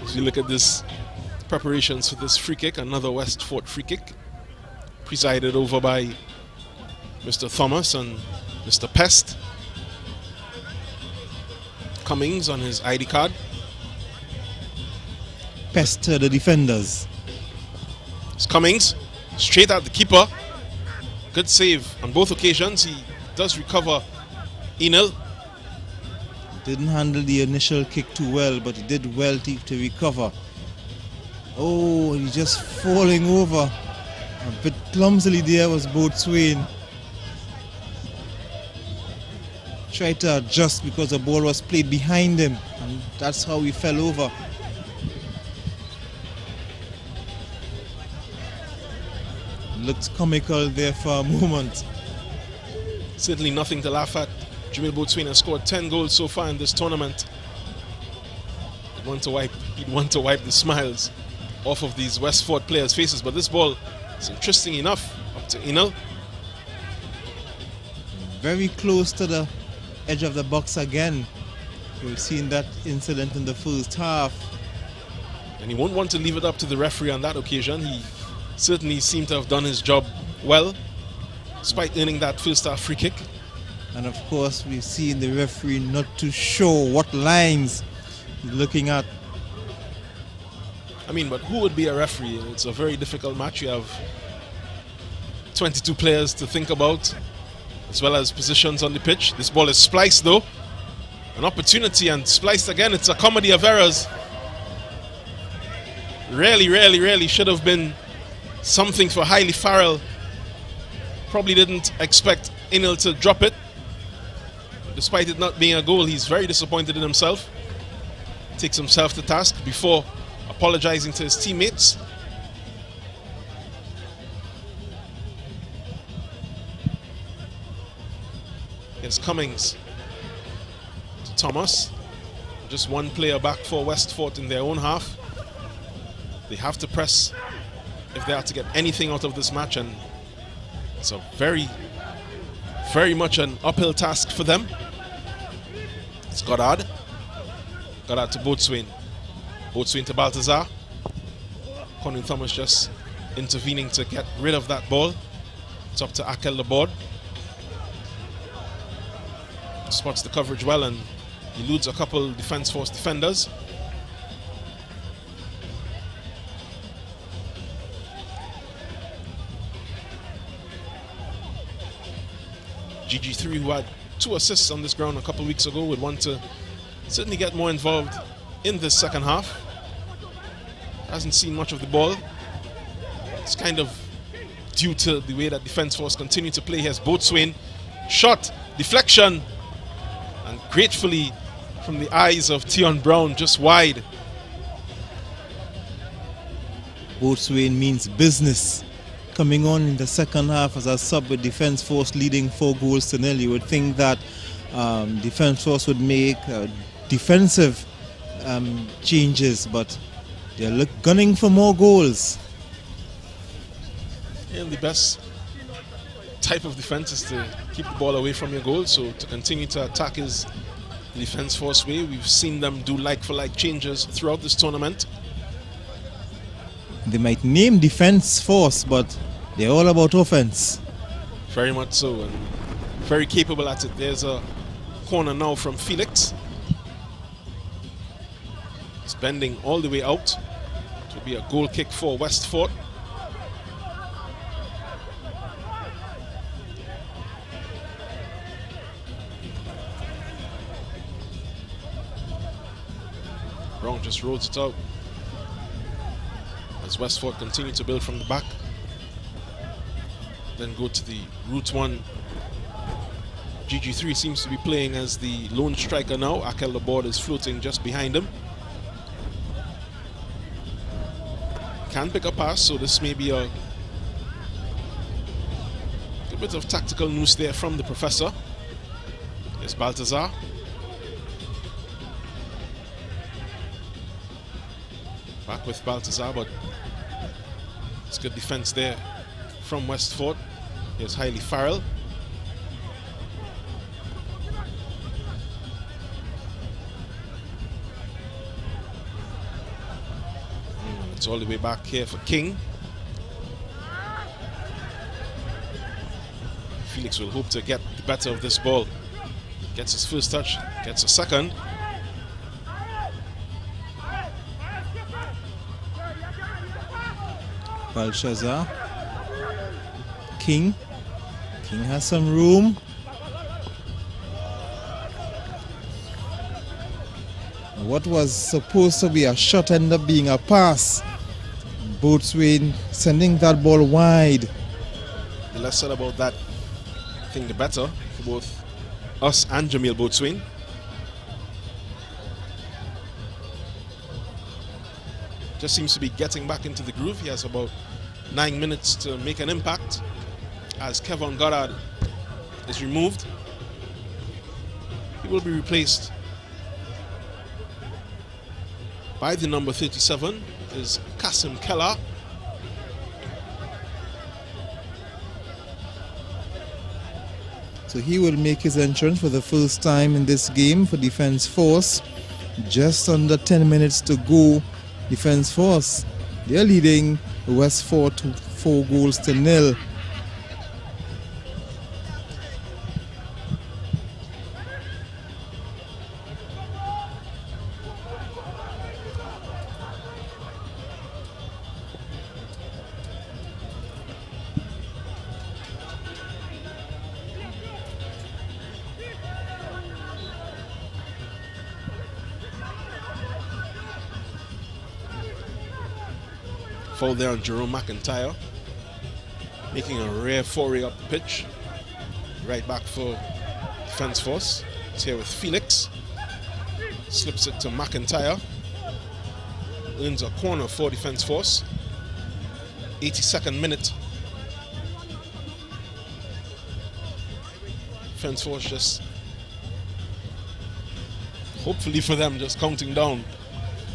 O: As you look at this preparations for this free kick, another West Fort free kick, presided over by Mr. Thomas and Mr. Pest. Cummings on his ID card.
N: Pest to the defenders.
O: It's Cummings, straight at the keeper. Good save on both occasions. He does recover Enel.
N: Didn't handle the initial kick too well, but he did well to recover. Oh, he's just falling over. A bit clumsily there was Boatswain. Tried to adjust because the ball was played behind him, and that's how he fell over. Looked comical there for a moment.
O: Certainly nothing to laugh at. Jamil Boatswain has scored 10 goals so far in this tournament. He'd want to wipe the smiles off of these West Fort players' faces, but this ball is interesting enough. Up to Enel.
N: Very close to the edge of the box again. We've seen that incident in the first half.
O: And he won't want to leave it up to the referee on that occasion. He certainly seemed to have done his job well, despite earning that first half free kick.
N: And of course, we've seen the referee not too sure what lines he's looking at.
O: I mean, but who would be a referee? It's a very difficult match. You have 22 players to think about, as well as positions on the pitch. This ball is spliced though. An opportunity and spliced again. It's a comedy of errors. Really should have been something for Haile Farrell. Probably didn't expect Enel to drop it. Despite it not being a goal, he's very disappointed in himself. Takes himself to task before apologizing to his teammates. Here's Cummings to Thomas. Just one player back for West Fort in their own half. They have to press if they are to get anything out of this match, and it's a very much an uphill task for them. It's Goddard. Goddard to Boatswain. Boatswain to Baltazar. Colin Thomas just intervening to get rid of that ball. It's up to Akel Laborde. Spots the coverage well and eludes a couple Defence Force defenders. GG3, who had 2 assists on this ground a couple weeks ago, would want to certainly get more involved in this second half. Hasn't seen much of the ball. It's kind of due to the way that Defence Force continue to play. Here's Boatswain. Shot, deflection, and gratefully from the eyes of Tion Brown, just wide.
N: Boatswain means business. Coming on in the second half as a sub with Defence Force leading 4-0. You would think that Defence Force would make defensive changes, but they're gunning for more goals.
O: And the best type of defense is to keep the ball away from your goal. So to continue to attack is the Defence Force way. We've seen them do like-for-like changes throughout this tournament.
N: They might name Defence Force, but they're all about offense.
O: Very much so, and very capable at it. There's a corner now from Felix. It's bending all the way out. It will be a goal kick for Westford. Brown just rolls it out as Westford continue to build from the back. Then go to the route one. GG3 seems to be playing as the lone striker now. Akel Laborde is floating just behind him. Can pick a pass, so this may be a good bit of tactical news there from the professor. There's Baltazar. Back with Baltazar, but it's good defense there from Westford. Here's Hailey Farrell. It's all the way back here for King. Felix will hope to get the better of this ball. Gets his first touch, gets a second.
N: Belshazzar. King has some room. What was supposed to be a shot ended up being a pass. Boatswain sending that ball wide.
O: The less said about that, I think the better for both us and Jamil Boatswain. Just seems to be getting back into the groove. He has about 9 minutes to make an impact as Kevin Goddard is removed. He will be replaced by the number 37 is Kasim Keller.
N: So he will make his entrance for the first time in this game for Defence Force. Just under 10 minutes to go. Defence Force, they're leading Westford to 4-0.
O: Foul there on Jerome McIntyre, making a rare foray up the pitch. Right back for Defence Force. It's here with Felix. Slips it to McIntyre. Earns a corner for Defence Force. 82nd minute. Defence Force just, hopefully for them, just counting down.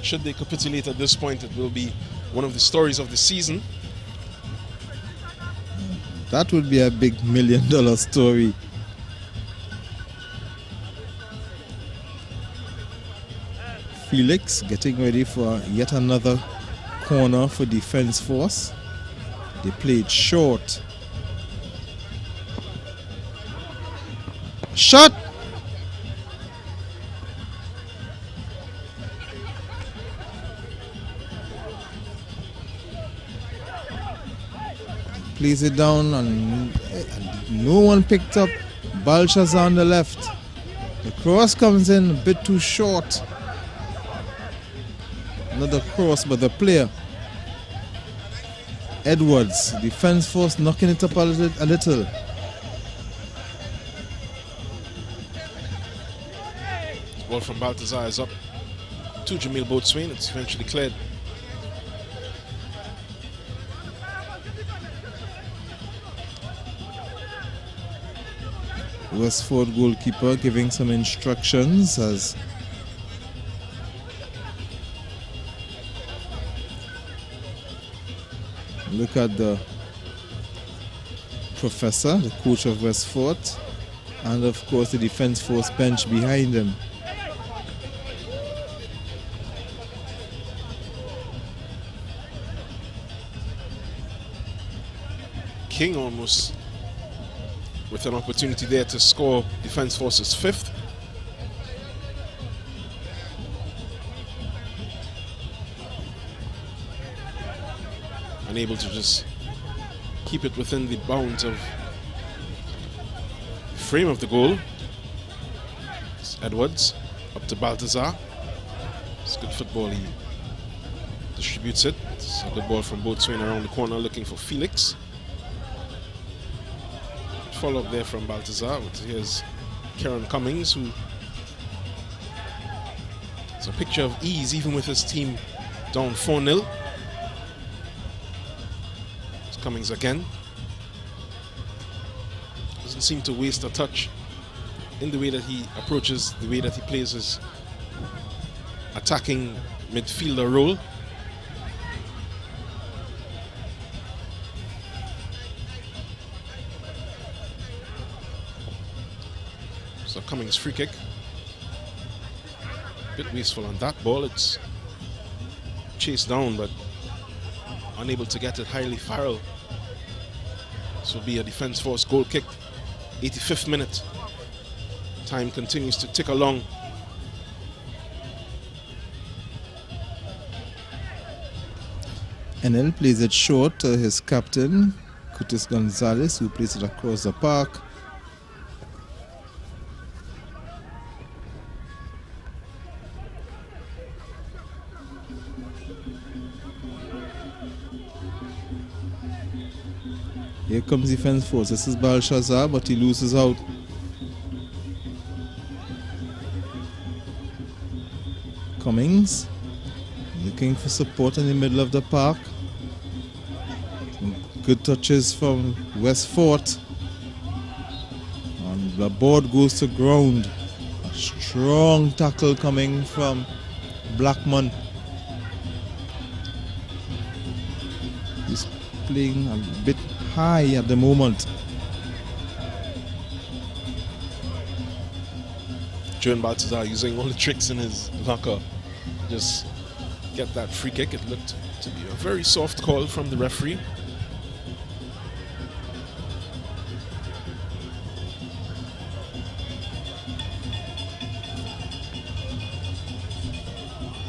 O: Should they capitulate at this point, it will be one of the stories of the season.
N: That would be a big $1 million story. Felix getting ready for yet another corner for Defence Force. They played short. Shot! Plays it down and no one picked up. Balshazar on the left. The cross comes in a bit too short. Another cross by the player. Edwards, defense force knocking it up a little.
O: Ball from Baltazar is up to Jamil Boatswain. It's eventually cleared.
N: Westford goalkeeper giving some instructions as look at the professor, the coach of Westford, and of course the defense force bench behind him.
O: King almost with an opportunity there to score Defence Force's 5th. Unable to just keep it within the bounds of frame of the goal. It's Edwards up to Baltazar. It's good football. He distributes it. It's a good ball from Boatswain around the corner looking for Felix. Follow up there from Baltazar. Here's Kieran Cummings, who is a picture of ease even with his team down 4-0. It's Cummings again. Doesn't seem to waste a touch in the way that he approaches, the way that he plays his attacking midfielder role. So Cummings' free kick. Bit wasteful on that ball. It's chased down but unable to get it. Highly Farrell. This will be a Defence Force goal kick. 85th minute. Time continues to tick along.
N: NL plays it short to his captain, Curtis Gonzalez, who plays it across the park. Here comes Defence Force. This is Balshazar, but he loses out. Cummings looking for support in the middle of the park. Some good touches from Westford. And the board goes to ground. A strong tackle coming from Blackman. He's playing a bit high at the moment.
O: Joan Baltazar using all the tricks in his locker. Just get that free kick. It looked to be a very soft call from the referee.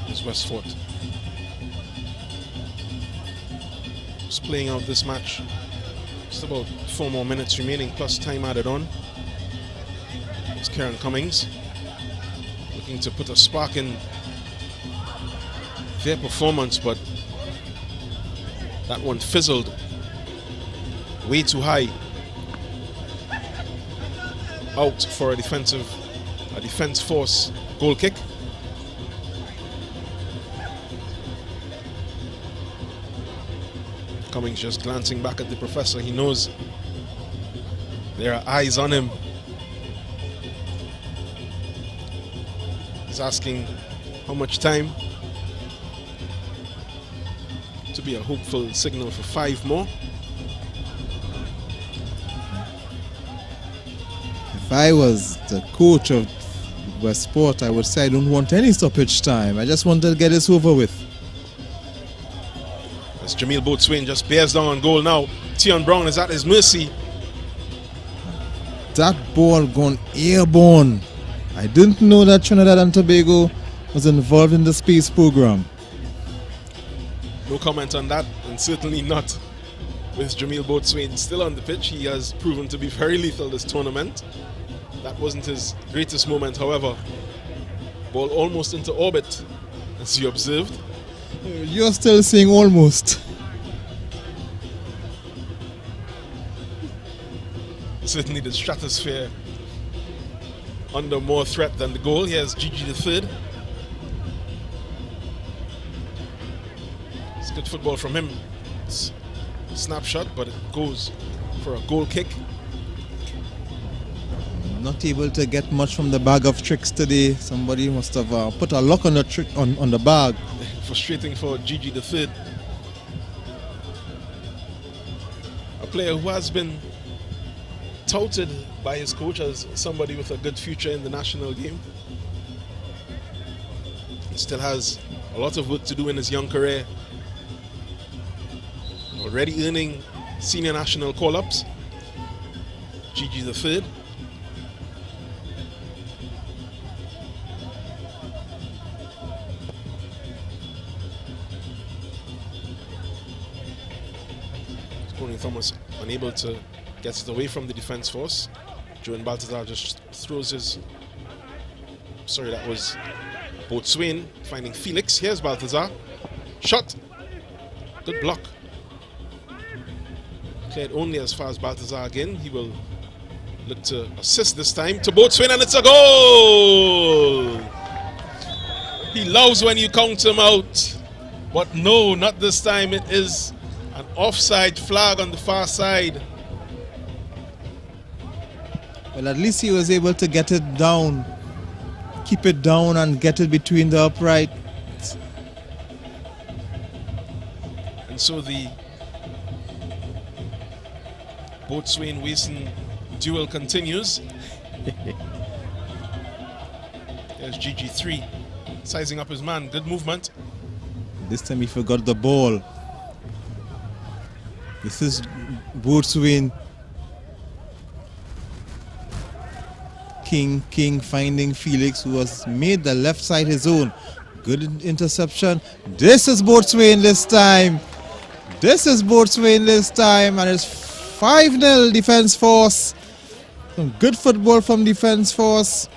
O: It's Westford. Just playing out this match. Just about 4 more minutes remaining plus time added on. It's Kieran Cummings looking to put a spark in their performance, but that one fizzled way too high. Out for a Defence Force goal kick. Cummings just glancing back at the professor. He knows there are eyes on him. He's asking how much time. To be a hopeful signal for 5 more.
N: If I was the coach of Westport, I would say I don't want any stoppage time. I just want to get this over with.
O: As Jamil Boatswain just bears down on goal now. Tion Brown is at his mercy.
N: That ball gone airborne. I didn't know that Trinidad and Tobago was involved in the space program.
O: No comment on that, and certainly not with Jamil Boatswain still on the pitch. He has proven to be very lethal this tournament. That wasn't his greatest moment, however. Ball almost into orbit, as you observed.
N: You're still saying almost.
O: Certainly the stratosphere under more threat than the goal. Here's Gigi the third. It's good football from him. It's a snapshot, but it goes for a goal kick.
N: Not able to get much from the bag of tricks today. Somebody must have put a lock on the trick on the bag.
O: Frustrating for Gigi the third. A player who has been touted by his coach as somebody with a good future in the national game. He still has a lot of work to do in his young career. Already earning senior national call-ups. Gigi the third. Tony Thomas unable to get it away from the defense force. Joan Baltazar just throws his... Sorry, that was Boatswain finding Felix. Here's Baltazar. Shot. Good block. Cleared only as far as Baltazar again. He will look to assist this time to Boatswain, and it's a goal! He loves when you count him out. But no, not this time. It is an offside flag on the far side.
N: Well, at least he was able to get it down, keep it down and get it between the uprights.
O: And so the Boatswain-Wason duel continues. There's GG3 sizing up his man. Good movement.
N: This time he forgot the ball. This is Boatswain. King finding Felix, who has made the left side his own. Good interception. This is Boatswain this time. This is Boatswain this time, and it's 5-0 defense force. Some good football from defense force.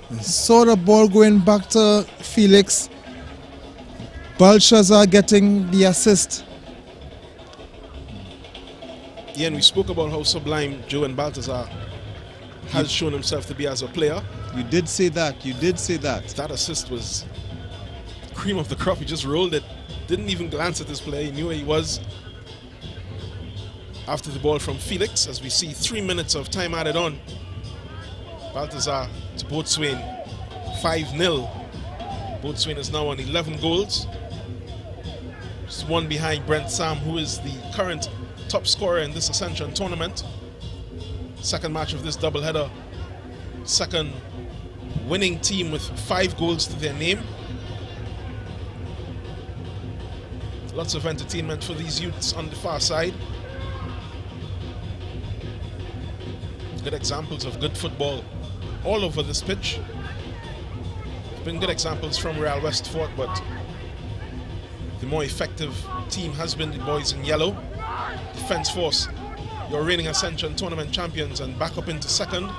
N: And saw the ball going back to Felix. Balshazar getting the assist.
O: Yeah, and we spoke about how sublime Joan Baltazar has shown himself to be as a player.
N: You did say that. You did say that.
O: That assist was cream of the crop. He just rolled it. Didn't even glance at his player. He knew where he was. After the ball from Felix, as we see 3 minutes of time added on. Baltazar to Boatswain. 5-0. Boatswain is now on 11 goals. Just one behind Brent Sam, who is the current top scorer in this Ascension tournament. Second match of this doubleheader. Second winning team with 5 goals to their name. Lots of entertainment for these youths on the far side. Good examples of good football all over this pitch. There's been good examples from Real Westford, but the more effective team has been the boys in yellow. Defense Force, your reigning Ascension tournament champions, and back up into second.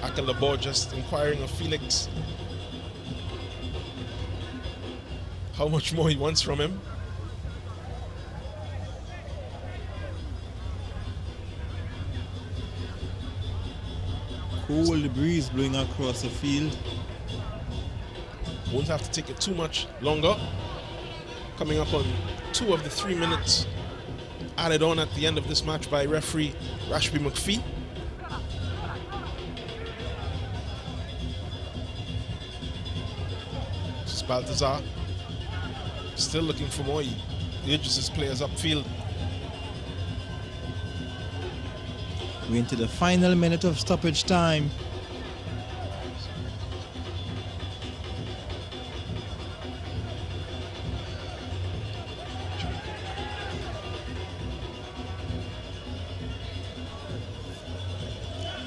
O: Akelabor just inquiring of Felix how much more he wants from him.
N: Cool breeze blowing across the field.
O: Won't have to take it too much longer. Coming up on 2 of the 3 minutes added on at the end of this match by referee Rashby McPhee. This is Baltazar. Still looking for more. He urges his players upfield.
N: We're into the final minute of stoppage time.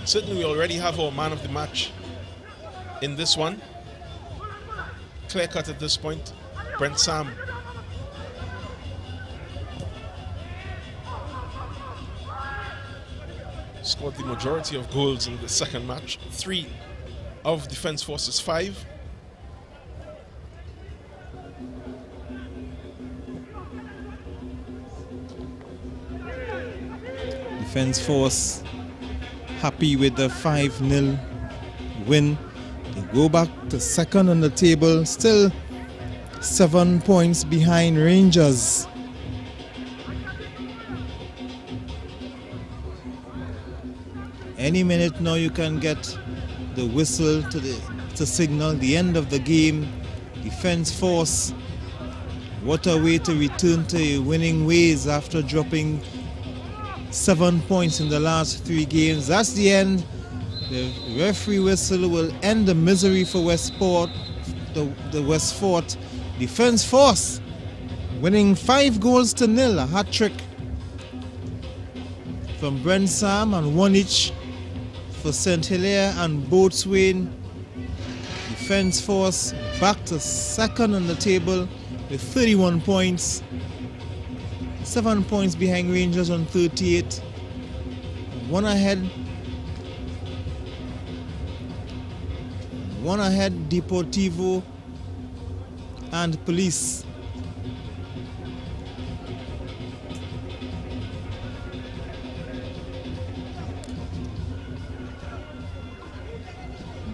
O: Certainly we already have our man of the match in this one. Clear cut at this point. Brent Sam. Scored the majority of goals in the second match. 3 of Defence Force's 5.
N: Defence Force happy with the 5-0 win. They go back to second on the table, still 7 points behind Rangers. Any minute now you can get the whistle to signal the end of the game. Defence Force, what a way to return to winning ways after dropping 7 points in the last 3 games. That's the end. The referee whistle will end the misery for Westport, the Westfort Defence Force, winning 5-0, a hat-trick from Brent Sam and 1 each for St. Hilaire and Boatswain. Defence Force back to second on the table with 31 points. 7 points behind Rangers on 38. 1 ahead. 1 ahead Deportivo and Police.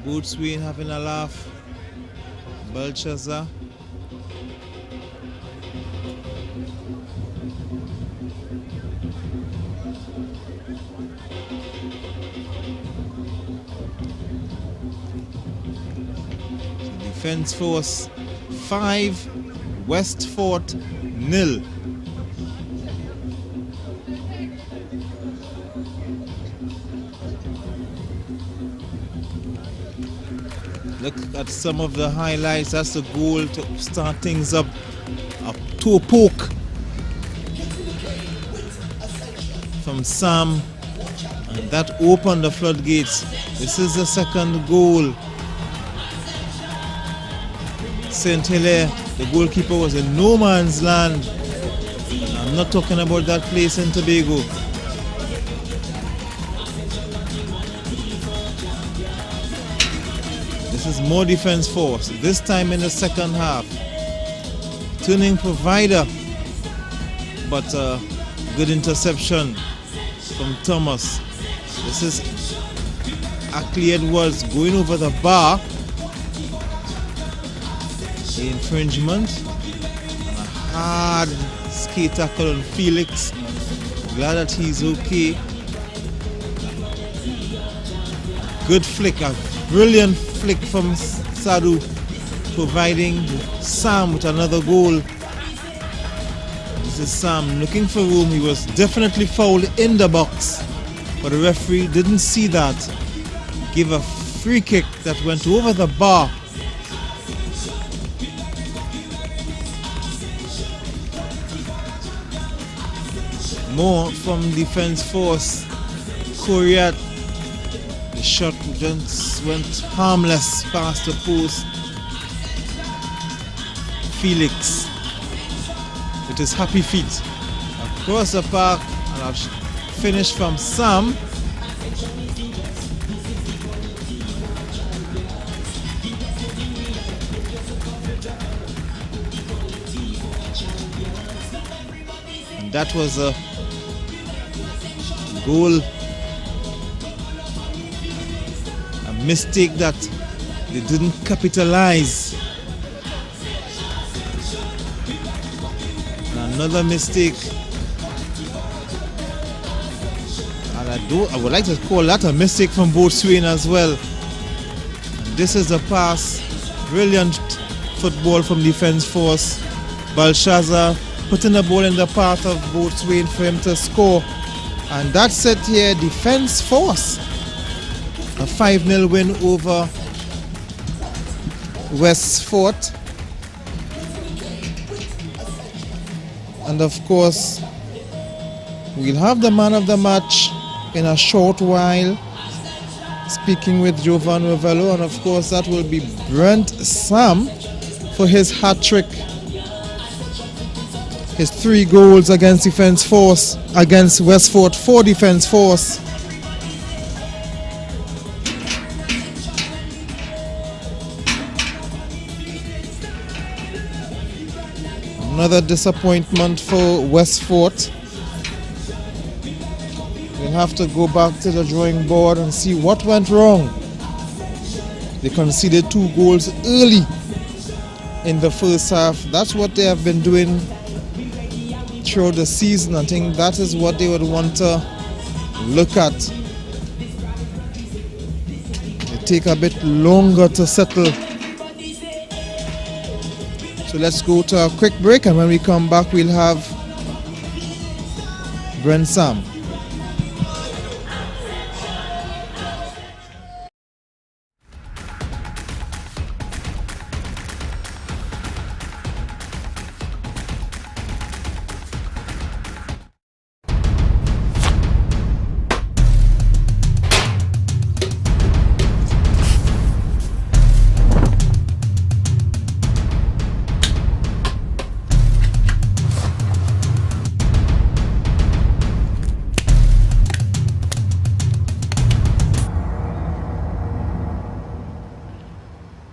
N: Boatswain having a laugh. Belshazzar. Defence Force 5, Westfort 0. Look at some of the highlights. That's the goal to start things up. A toe poke from Sam, and that opened the floodgates. This is the second goal. St. Hilaire, the goalkeeper was in no man's land. I'm not talking about that place in Tobago. This is more Defence Force, this time in the second half. Turning provider, but good interception from Thomas. This is Ackley Edwards going over the bar. The infringement. And a hard skate tackle on Felix. Glad that he's okay. Good flick, a brilliant flick from Sadu, providing Sam with another goal. This is Sam looking for room. He was definitely fouled in the box, but the referee didn't see that. Gave a free kick that went over the bar. More from Defence Force. Koreat, the shot just went harmless past the post. Felix with his happy feet across the park, and a finish from Sam. And that was a goal, a mistake that they didn't capitalize. And another mistake, and I would like to call that a mistake from Boatswain as well. And this is a pass, brilliant football from Defence Force. Belshazzar putting the ball in the path of Boatswain for him to score. And that's it here, Defence Force. A 5-0 win over Westfort. And of course, we'll have the man of the match in a short while. speaking with Jovan Ravello, and of course that will be Brent Sam for his hat trick. His 3 goals against Defence Force, against Westford 4 Defence Force. Another disappointment for Westford. We'll have to go back to the drawing board and see what went wrong. They conceded 2 goals early in the first half. That's what they have been doing throughout the season. I think that is what they would want to look at. They take a bit longer to settle. So let's go to a quick break, and when we come back we'll have Brent Sam.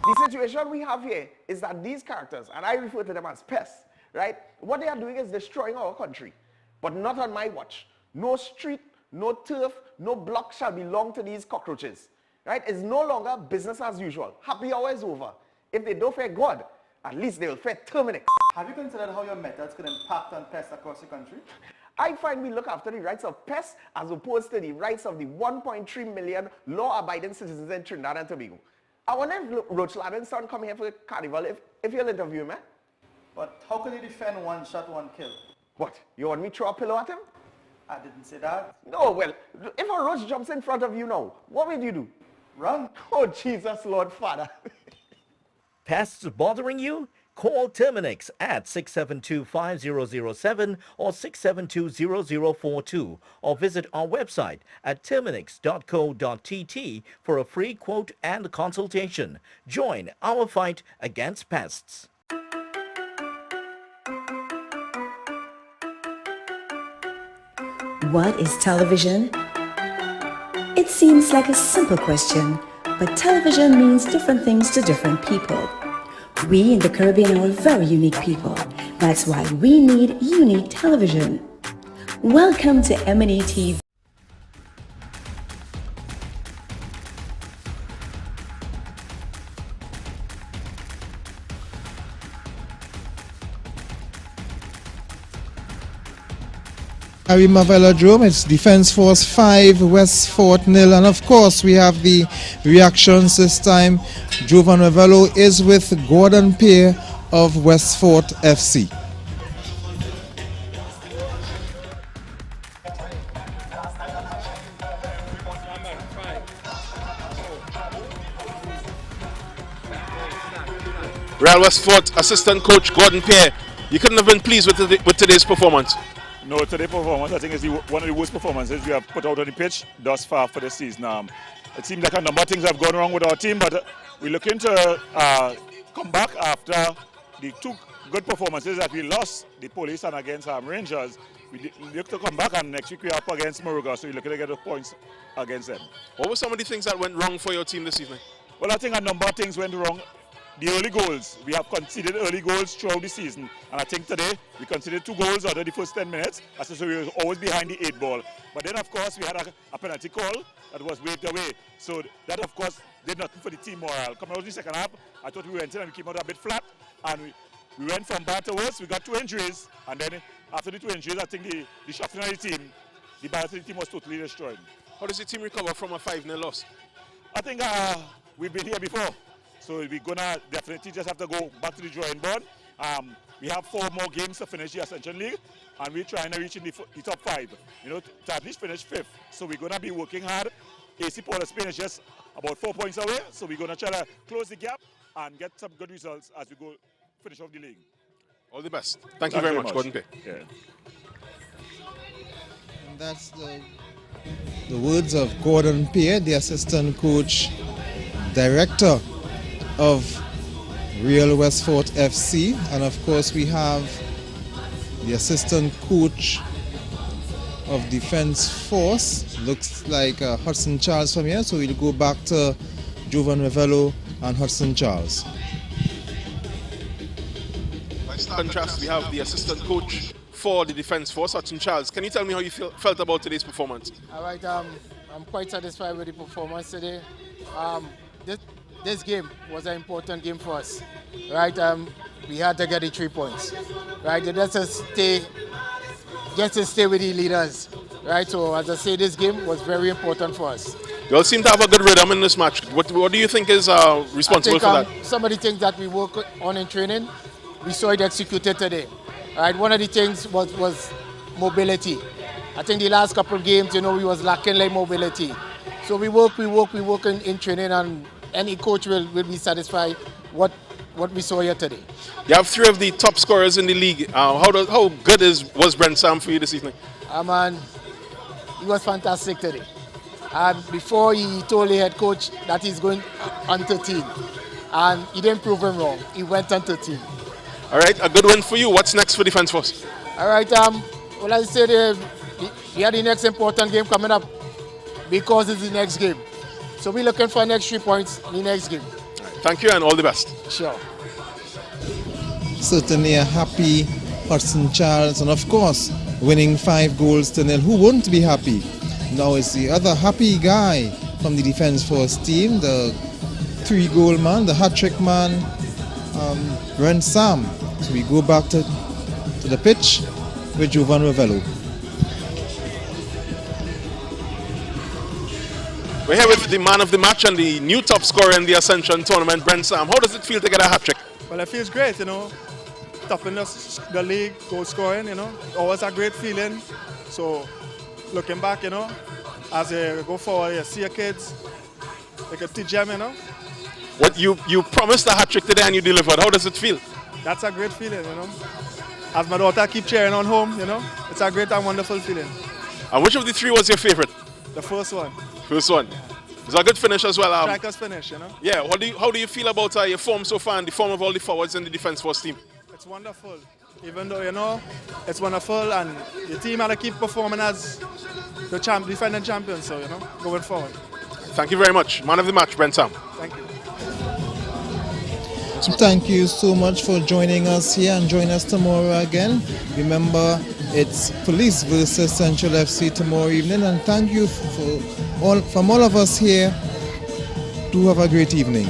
I: The situation we have here is that these characters, and I refer to them as pests, right? What they are doing is destroying our country, but not on my watch. No street, no turf, no block shall belong to these cockroaches, right? It's no longer business as usual. Happy hour is over. If they don't fear God, at least they will fear Terminix.
L: Have you considered how your methods could impact on pests across the country?
I: I find we look after the rights of pests as opposed to the rights of the 1.3 million law-abiding citizens in Trinidad and Tobago. I wonder if Roach Lavington come here for the carnival if you'll interview me.
L: But how can you defend one shot, one kill?
I: What? You want me to throw a pillow at him?
L: I didn't say that.
I: No, well, if a roach jumps in front of you now, what will you do?
L: Run.
I: Oh, Jesus, Lord Father.
M: Pests bothering you? Call Terminix at 672-5007 or 672-0042 or visit our website at terminix.co.tt for a free quote and consultation. Join our fight against pests.
A: What is television? It seems like a simple question, but television means different things to different people. We in the Caribbean are very unique people. That's why we need unique television. Welcome to M&E TV.
N: Arima Velodrome, it's Defence Force 5, Westford 0, and of course we have the reactions this time. Jovan Ravello is with Gordon Peer of Westford FC.
O: Real Westford assistant coach Gordon Peer, you couldn't have been pleased with today's performance.
Q: No, today's performance I think is one of the worst performances we have put out on the pitch thus far for the season. It seems like a number of things have gone wrong with our team, but we're looking to come back after the 2 good performances that we lost, the Police and against Rangers. We look to come back, and next week we're up against Moruga, so we're looking to get the points against them.
O: What were some of the things that went wrong for your team this evening?
Q: Well, I think a number of things went wrong. The early goals, we have conceded early goals throughout the season, and I think today we conceded 2 goals out of the first 10 minutes, so we were always behind the 8 ball. But then of course we had a penalty call that was waved away, so that of course did nothing for the team morale. Coming out in the second half, I thought we went in and we came out a bit flat, and we went from bad to worse. We got 2 injuries, and then after the 2 injuries, I think the shuffling of the team, the balance of the team was totally destroyed.
O: How does the team recover from a 5-0 loss?
Q: I think we've been here before. So we're going to definitely just have to go back to the drawing board. We have 4 more games to finish the Ascension League, and we're trying to reach in the top 5, to at least finish 5th. So we're going to be working hard. AC Port of Spain is just about 4 points away, so we're going to try to close the gap and get some good results as we go finish off the league.
O: All the best. Thank you very much, Gordon Peer.
N: And that's the The words of Gordon Peer, the assistant coach, director of Real Westfort FC, and of course we have the assistant coach of Defence Force. Looks like Hudson Charles from here, so we'll go back to Jovan Ravello and Hudson Charles.
O: By contrast, we have the assistant coach for the Defence Force, Hudson Charles. Can you tell me how you felt about today's performance?
R: All right, I'm quite satisfied with the performance today. This game was an important game for us, right? We had to get the 3 points, right? Just to stay with the leaders, right? So as I say, this game was very important for us.
O: You all seem to have a good rhythm in this match. What do you think is responsible for that?
R: Some of the things that we work on in training, we saw it executed today. Right? One of the things was mobility. I think the last couple of games, we was lacking like mobility. So we work in training, and any coach will be satisfied what we saw here today.
O: You have 3 of the top scorers in the league. How good was Brent Sam for you this evening?
R: Man, he was fantastic today. Before he told the head coach that he's going on 13, and he didn't prove him wrong. He went on 13.
O: All right, a good win for you. What's next for Defence Force?
R: All right, well, I said we have the next important game coming up because it's the next game. So we're looking for next 3 points in the next game.
O: Right, thank you and all the best.
R: Sure.
N: Certainly a happy Hudson Charles, and of course winning 5-0. Who wouldn't be happy? Now it's the other happy guy from the Defence Force team, the 3-goal man, the hat-trick man, Brent Sam. So we go back to the pitch with Jovan Ravello.
O: We're here with the man of the match and the new top scorer in the Ascension tournament, Brent Sam. How does it feel to get a hat-trick?
S: Well, it feels great, topping the league, goal scoring, always a great feeling. So, looking back, as you go forward, you see your kids, you can teach them,
O: What you promised a hat-trick today and you delivered. How does it feel?
S: That's a great feeling, As my daughter keep cheering on home, it's a great and wonderful feeling.
O: And which of the 3 was your favorite?
S: The first one.
O: First one. It was a good finish as well.
S: Striker's finish,
O: Yeah, how do you feel about your form so far and the form of all the forwards in the Defence Force team?
S: It's wonderful. Even though, it's wonderful, and the team had to keep performing as the defending champions, so, going forward.
O: Thank you very much. Man of the match, Brent Sam.
S: Thank you.
N: Thank you so much for joining us here, and join us tomorrow again. Remember, it's Police versus Central FC tomorrow evening, and thank you from all of us here. Do have a great evening.